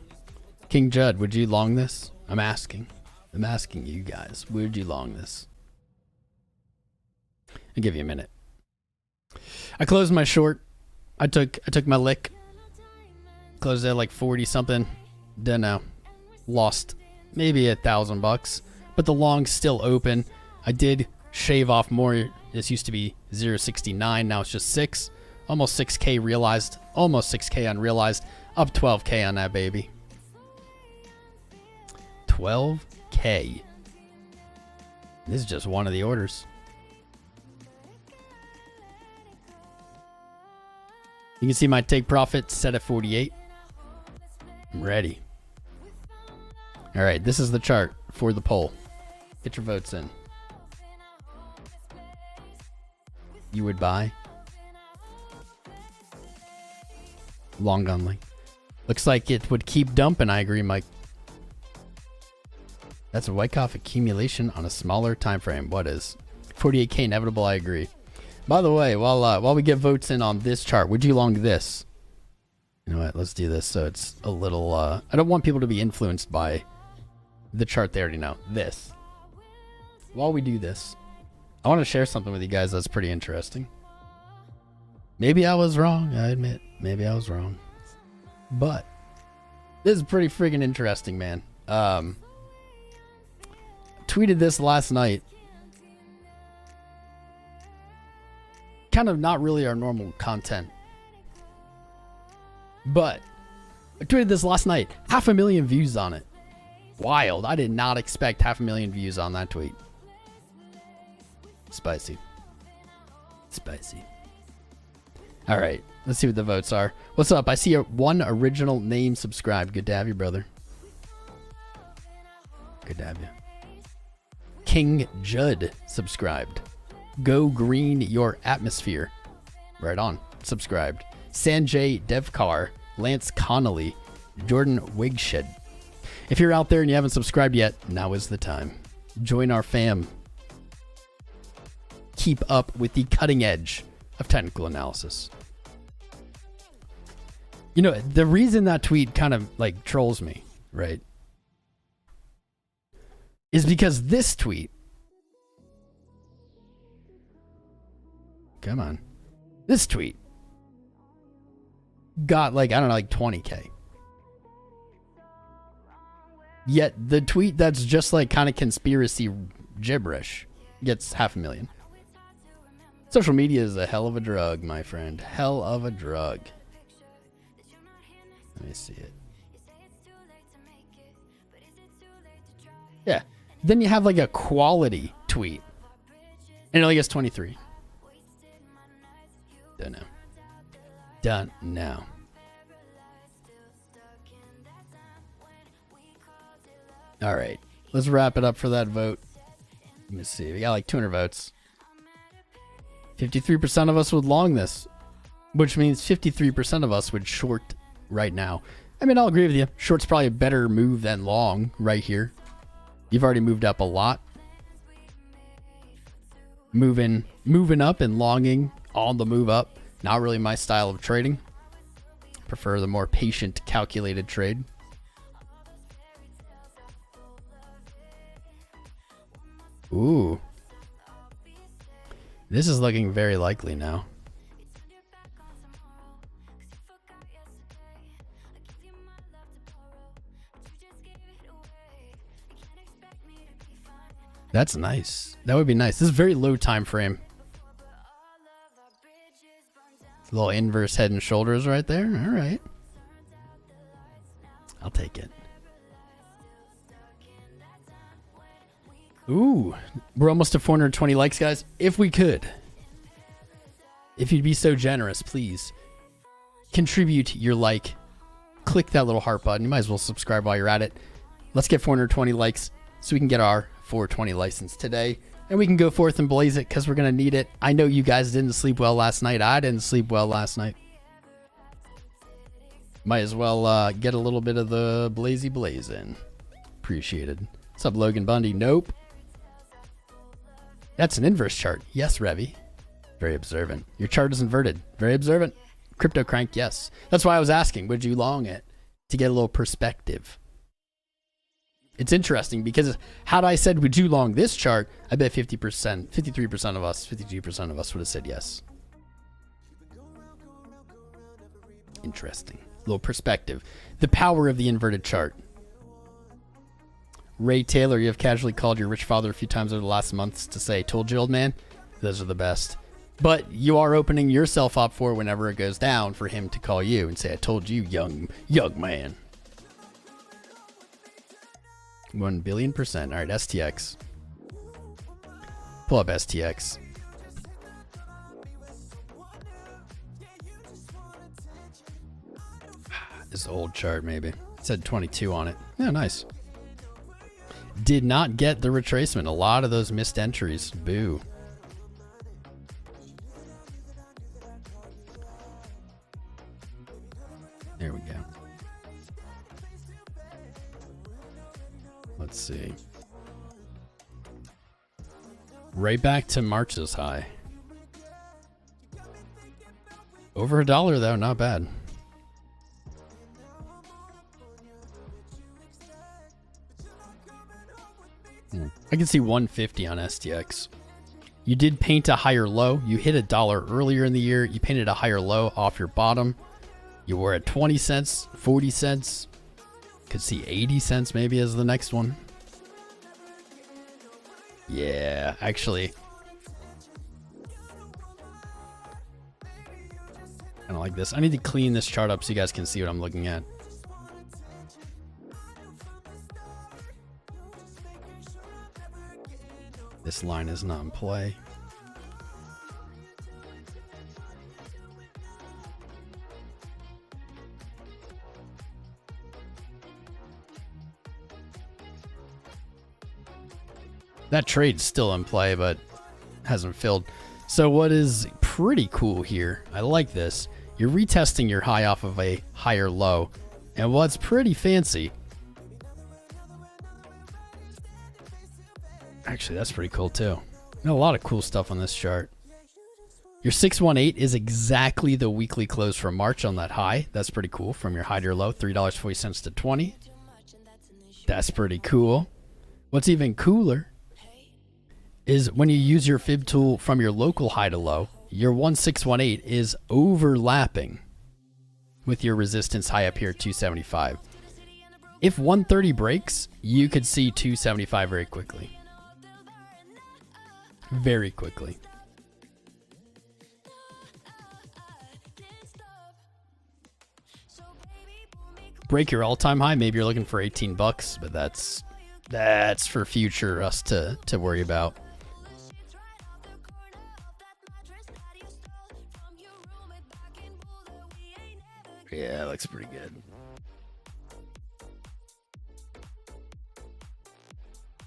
King Judd, would you long this? I'm asking you guys, would you long this? I'll give you a minute. I closed my short. I took my lick. Closed at like 40 something. Don't know. Lost maybe $1,000, but the long's still open. I did shave off more. This used to be 0.69. Now it's just 6. Almost 6K realized. Almost 6K unrealized. Up 12K on that baby. 12K. This is just one of the orders. You can see my take profit set at 48. I'm ready. All right, this is the chart for the poll. Get your votes in. You would buy? Long only. Looks like it would keep dumping. I agree, Mike. That's a Wyckoff accumulation on a smaller time frame. What is 48K inevitable? I agree. By the way, while we get votes in on this chart, would you long this? You know what? Let's do this so it's a little. I don't want people to be influenced by the chart they already know. This. While we do this, I want to share something with you guys that's pretty interesting. Maybe I was wrong. I admit, maybe I was wrong. But this is pretty friggin' interesting, man. Tweeted this last night. Kind of not really our normal content. But I tweeted this last night. 500,000 views on it. Wild. I did not expect 500,000 views on that tweet. Spicy. Spicy. All right. Let's see what the votes are. What's up? I see one original name subscribed. Good to have you, brother. Good to have you. King Judd subscribed. Go green your atmosphere. Right on. Subscribed. Sanjay Devkar. Lance Connolly. Jordan Wigshed. If you're out there and you haven't subscribed yet, now is the time. Join our fam. keep up with the cutting edge of technical analysis. You know, the reason that tweet kind of like trolls me, right, is because this tweet, come on, this tweet got like, I don't know, like 20K. Yet the tweet that's just like kind of conspiracy gibberish gets 500,000. Social media is a hell of a drug, my friend. Hell of a drug. Let me see it. Yeah. Then you have like a quality tweet. And it only gets 23. Don't know. Don't know. All right. Let's wrap it up for that vote. Let me see. We got like 200 votes. 53% of us would long this, which means 53% of us would short right now. I mean, I'll agree with you. Short's probably a better move than long right here. You've already moved up a lot. Moving up and longing on the move up. Not really my style of trading. Prefer the more patient, calculated trade. Ooh. This is looking very likely now. That's nice. That would be nice. This is very low time frame. A little inverse head and shoulders right there. All right. I'll take it. Ooh, we're almost to 420 likes, guys. If we could, if you'd be so generous, please contribute your like. Click that little heart button. You might as well subscribe while you're at it. Let's get 420 likes so we can get our 420 license today. And we can go forth and blaze it because we're going to need it. I know you guys didn't sleep well last night. I didn't sleep well last night. Might as well get a little bit of the blazy blaze in. Appreciated. What's up, Logan Bundy? Nope. That's an inverse chart. Yes, Revy. Very observant. Your chart is inverted. Very observant. Crypto crank, yes. That's why I was asking, would you long it? To get a little perspective. It's interesting because had I said, would you long this chart? I bet 50%, 53% of us, 52% of us would have said yes. Interesting. A little perspective. The power of the inverted chart. Ray Taylor, you have casually called your rich father a few times over the last months to say, told you, old man? Those are the best. But you are opening yourself up for whenever it goes down for him to call you and say, I told you, young man. 1 billion%. All right, STX. Pull up STX. This old chart, maybe. It said 22 on it. Yeah, nice. Did not get the retracement. A lot of those missed entries. Boo. There we go. Let's see. Right back to March's high. Over $1 though, not bad. I can see 150 on STX. You did paint a higher low. You hit $1 earlier in the year. You painted a higher low off your bottom. You were at 20 cents, 40 cents. Could see 80 cents maybe as the next one. Yeah, actually. I don't like this. I need to clean this chart up so you guys can see what I'm looking at. This line is not in play. That trade's still in play, but hasn't filled. So what is pretty cool here, I like this. You're retesting your high off of a higher low. And what's pretty fancy, actually, that's pretty cool too. A lot of cool stuff on this chart. Your 618 is exactly the weekly close from March on that high. That's pretty cool. From your high to your low, $3.40 to 20. That's pretty cool. What's even cooler is when you use your fib tool from your local high to low, your 1618 is overlapping with your resistance high up here at 275. If 130 breaks, you could see 275 very quickly. Very quickly. Break your all-time high, maybe you're looking for 18 bucks, but that's for future us to worry about. Yeah, it looks pretty good.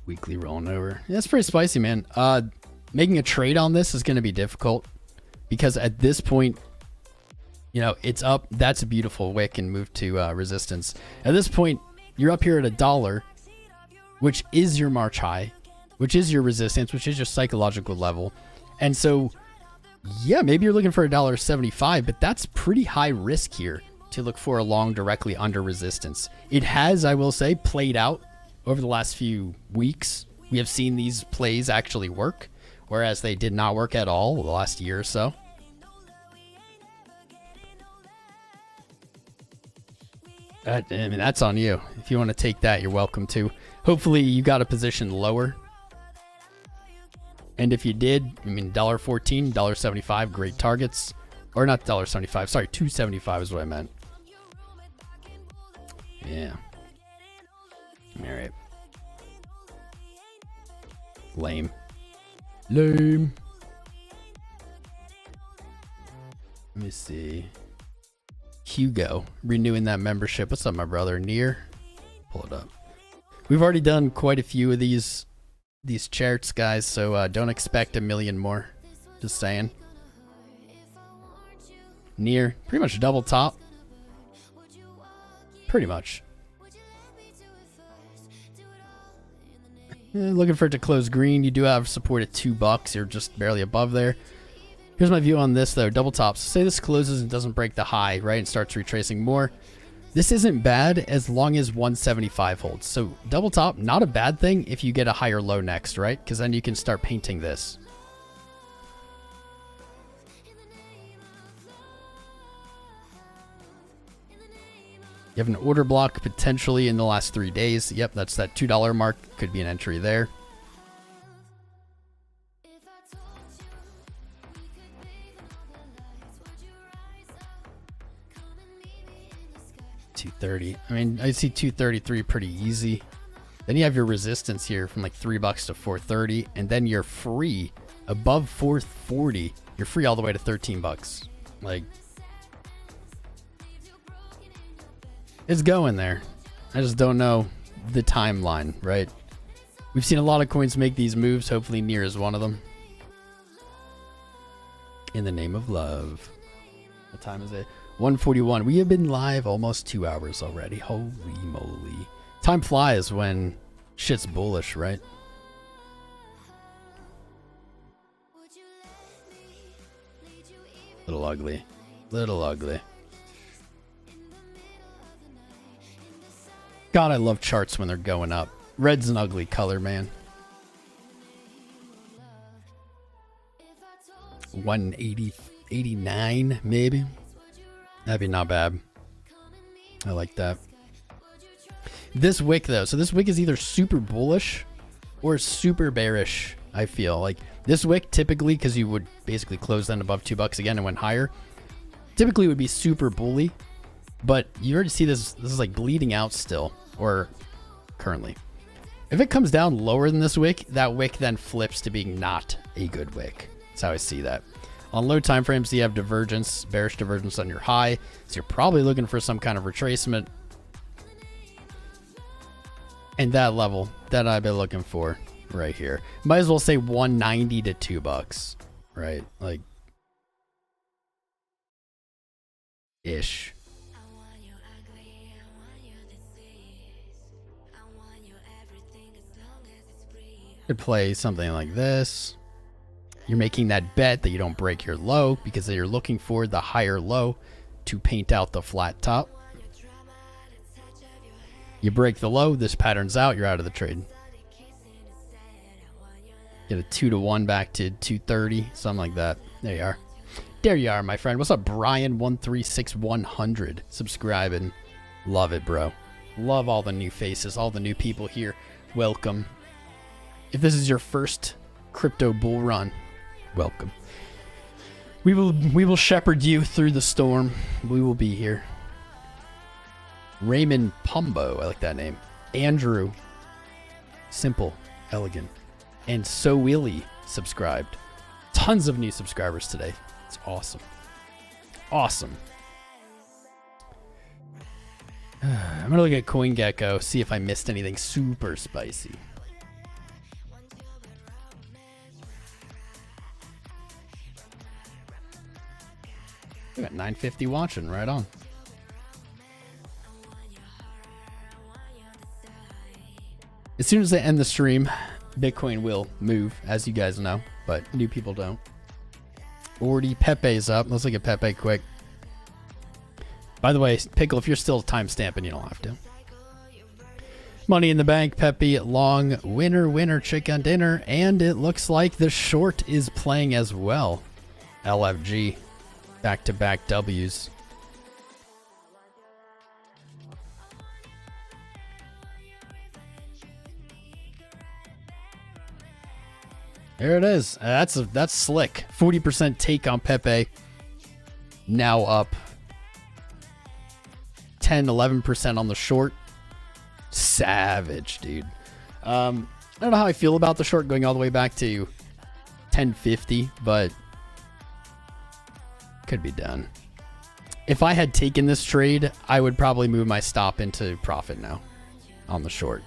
Weekly rolling over. Yeah, that's pretty spicy, man. Making a trade on this is going to be difficult because at this point, you know, it's up. That's a beautiful wick and move to resistance. At this point, you're up here at $1, which is your March high, which is your resistance, which is your psychological level. And so, yeah, maybe you're looking for $1.75, but that's pretty high risk here to look for a long directly under resistance. It has, I will say, played out over the last few weeks. We have seen these plays actually work, whereas they did not work at all the last year or so. I mean, that's on you. If you want to take that, you're welcome to. Hopefully you got a position lower. And if you did, I mean, $1.14, $1.75, great targets. Or not $1.75, sorry, $2.75 is what I meant. Yeah. All right. Lame. Lame. Let me see. Hugo, renewing that membership. What's up, my brother? Near? Pull it up. We've already done quite a few of these charts, guys, so don't expect a million more. Just saying. Near, pretty much double top. Pretty much. Looking for it to close green. You do have support at $2. You're just barely above there. Here's my view on this, though. Double tops. Say this closes and doesn't break the high, right, and starts retracing more. This isn't bad as long as 175 holds. So double top, not a bad thing if you get a higher low next, right? Because then you can start painting this. You have an order block potentially in the last 3 days. Yep, that's that $2 mark. Could be an entry there. $230. I mean, I see 233 pretty easy. Then you have your resistance here from like $3 to 430, and then you're free above 440. You're free all the way to 13 bucks. Like, it's going there. I just don't know the timeline, right? We've seen a lot of coins make these moves. Hopefully Near is one of them. In the name of love. What time is it? 1:41. We have been live almost 2 hours already. Holy moly. Time flies when shit's bullish, right? Little ugly. Little ugly. God, I love charts when they're going up. Red's an ugly color, man. 180, 89 maybe. That'd be not bad. I like that. This wick though, so this wick is either super bullish or super bearish. I feel like this wick typically, because you would basically close then above $2 again and went higher, typically would be super bully, but you already see this is like bleeding out still, or currently. If it comes down lower than this wick, that wick then flips to being not a good wick. That's how I see that. On low time frames, you have divergence, bearish divergence on your high. So you're probably looking for some kind of retracement. And that level that I've been looking for right here. Might as well say 190 to $2, right? Like, ish. Could play something like this. You're making that bet that you don't break your low because you're looking for the higher low to paint out the flat top. You break the low, this pattern's out, you're out of the trade. Get a 2-to-1 back to 230, something like that. There you are. There you are, my friend. What's up, Brian136100? Subscribing. Love it, bro. Love all the new faces, all the new people here. Welcome. If this is your first crypto bull run, welcome. We will shepherd you through the storm. We will be here. Raymond Pumbo, I like that name. Andrew, simple, elegant, and So Willie subscribed. Tons of new subscribers today. It's awesome. Awesome. I'm gonna look at CoinGecko, see if I missed anything super spicy. We got 950 watching, right on. As soon as I end the stream, Bitcoin will move, as you guys know, but new people don't. ORDI, Pepe's up. Let's look at Pepe quick. By the way, Pickle, if you're still timestamping, you don't have to. Money in the bank, Pepe, long, winner, chicken dinner, and it looks like the short is playing as well. LFG, back-to-back W's. There it is. That's slick. 40% take on Pepe. Now up 10-11% on the short. Savage, dude. I don't know how I feel about the short going all the way back to 1050, but could be done. If I had taken this trade, I would probably move my stop into profit now on the short.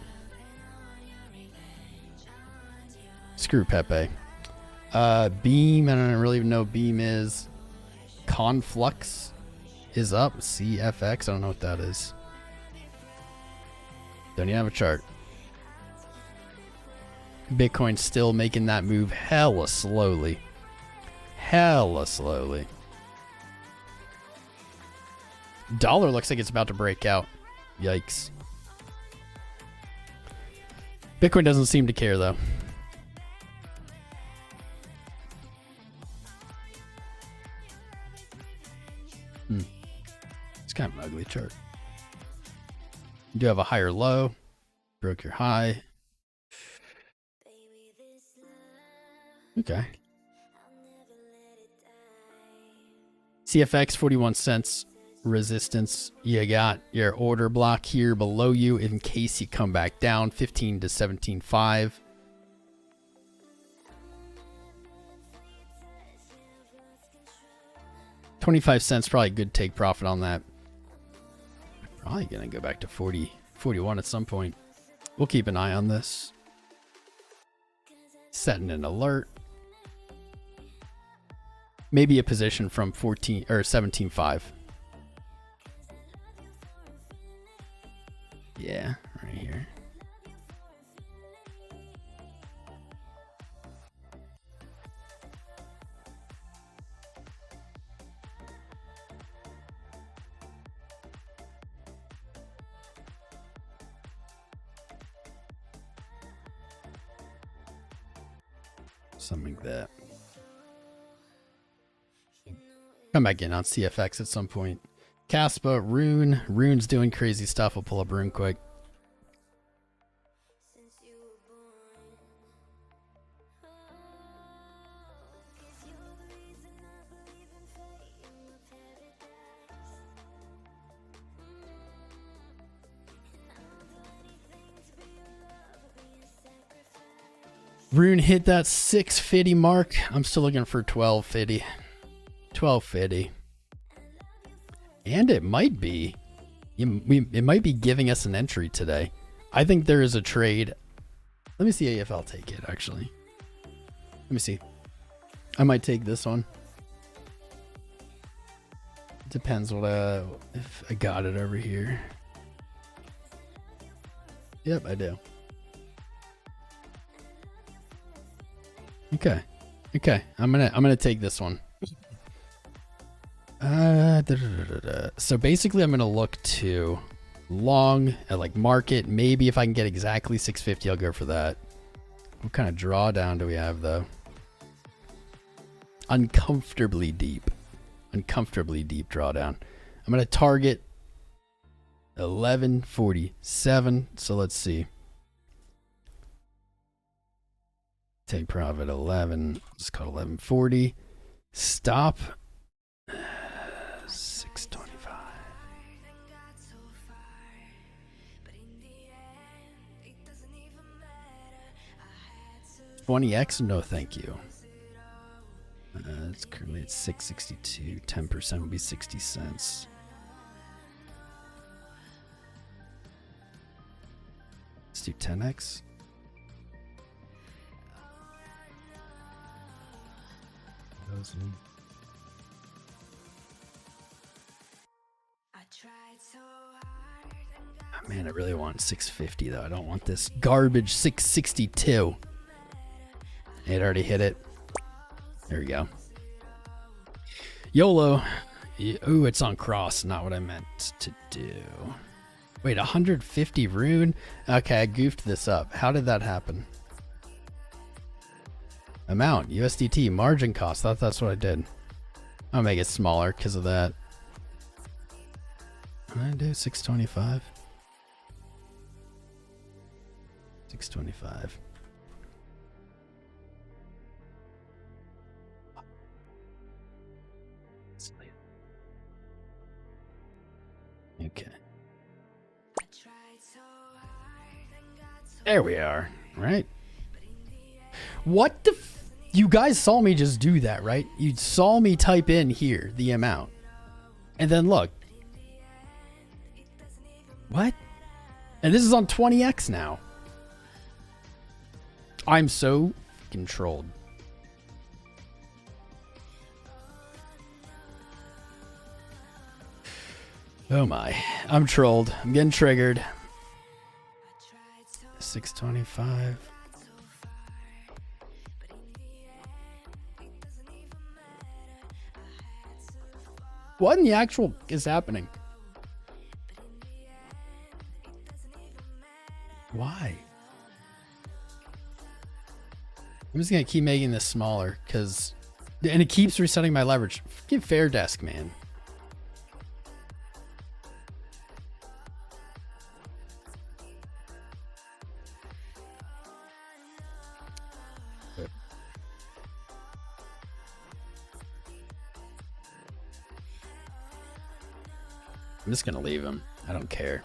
Screw Pepe. Beam, I don't really even know what Beam is. Conflux is up. CFX, I don't know what that is. Don't even have a chart. Bitcoin still making that move hella slowly. Hella slowly. Dollar looks like it's about to break out. Yikes. Bitcoin doesn't seem to care though. It's kind of an ugly chart. You do have a higher low. Broke your high. Okay. CFX 41 cents resistance. You got your order block here below you in case you come back down. 15 to 17.5. $0.25, probably a good take profit on that. Probably gonna go back to 41 at some point. We'll keep an eye on this. Setting an alert. Maybe a position from 14 or 17.5. Yeah, right here. Something like that. Come back in on CFX at some point. Kaspa, Rune. Rune's doing crazy stuff. I'll pull up Rune quick. Rune hit that 650 mark. I'm still looking for 1250. 1250. And it might be. It might be giving us an entry today. I think there is a trade. Let me see if I'll take it, actually. Let me see. I might take this one. Depends what if I got it over here. Yep, I do. Okay. Okay, I'm gonna take this one. So basically, I'm gonna look to long at like market. Maybe if I can get exactly 650, I'll go for that. What kind of drawdown do we have though? Uncomfortably deep drawdown. I'm gonna target 1147. So let's see. Take profit 11. Let's call it 1140. Stop 625. 20x? No, thank you. It's currently at 662. 10% would be 60 cents. Let's do 10x. Oh, man, I really want 650 though. I don't want this garbage 662. It already hit it. There we go. YOLO. Ooh, it's on cross. Not what I meant to do. Wait, 150 rune? Okay, I goofed this up. How did that happen? Amount, USDT, margin cost. That's what I did. I'll make it smaller because of that. What did I do? 625? 625. Okay. There we are, right? What the you guys saw me just do that, right? You saw me type in here the amount. And then look. What? And this is on 20x now. I'm so controlled. Oh my. I'm trolled. I'm getting triggered. 625. What in the actual is happening? Why? I'm just gonna keep making this smaller because, and it keeps resetting my leverage. Give fair desk, man. I'm just gonna leave him. I don't care.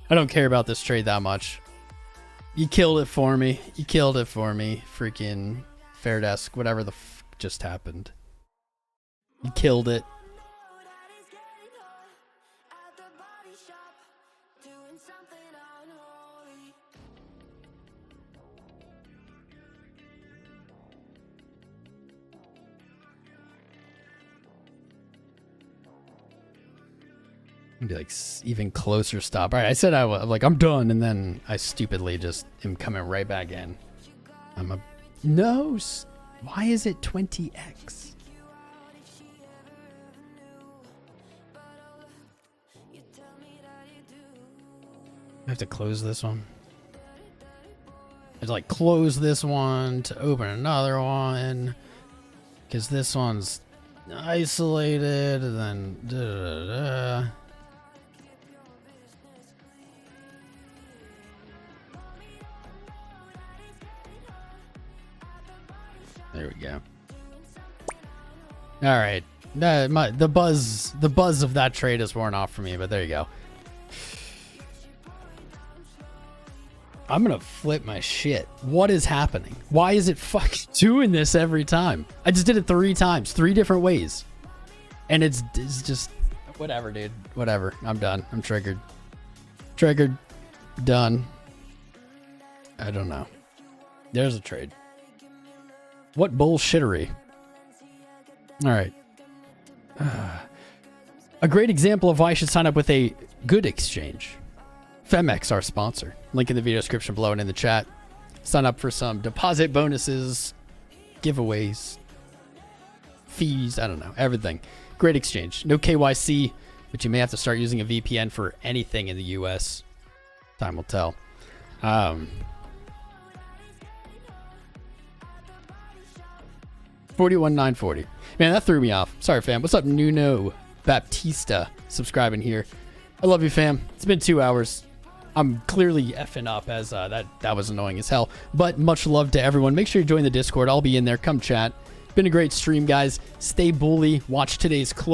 I don't care about this trade that much. You killed it for me. You killed it for me. Freaking fair desk, whatever the f just happened. You killed it. Be like even closer stop. All right, I said I'm done, and then I stupidly just am coming right back in. I'm a no. Why is it 20x? I have to close this one. I have to like close this one to open another one because this one's isolated, and then There we go. All right, the buzz of that trade is worn off for me, but there you go. I'm gonna flip my shit. What is happening? Why is it fucking doing this every time? I just did it 3 times, 3 different ways, and it's just whatever, dude. Whatever. I'm done. I'm triggered. Triggered. Done. I don't know. There's a trade. What bullshittery. All right. A great example of why I should sign up with a good exchange. Femex, our sponsor. Link in the video description below and in the chat. Sign up for some deposit bonuses giveaways, fees, I don't know, everything. Great exchange. No KYC, but you may have to start using a VPN for anything in the US. Time will tell. 41,940. Man, that threw me off. Sorry, fam. What's up, Nuno Baptista? Subscribing here. I love you, fam. It's been 2 hours. I'm clearly effing up as that was annoying as hell. But much love to everyone. Make sure you join the Discord. I'll be in there. Come chat. Been a great stream, guys. Stay bully. Watch today's close.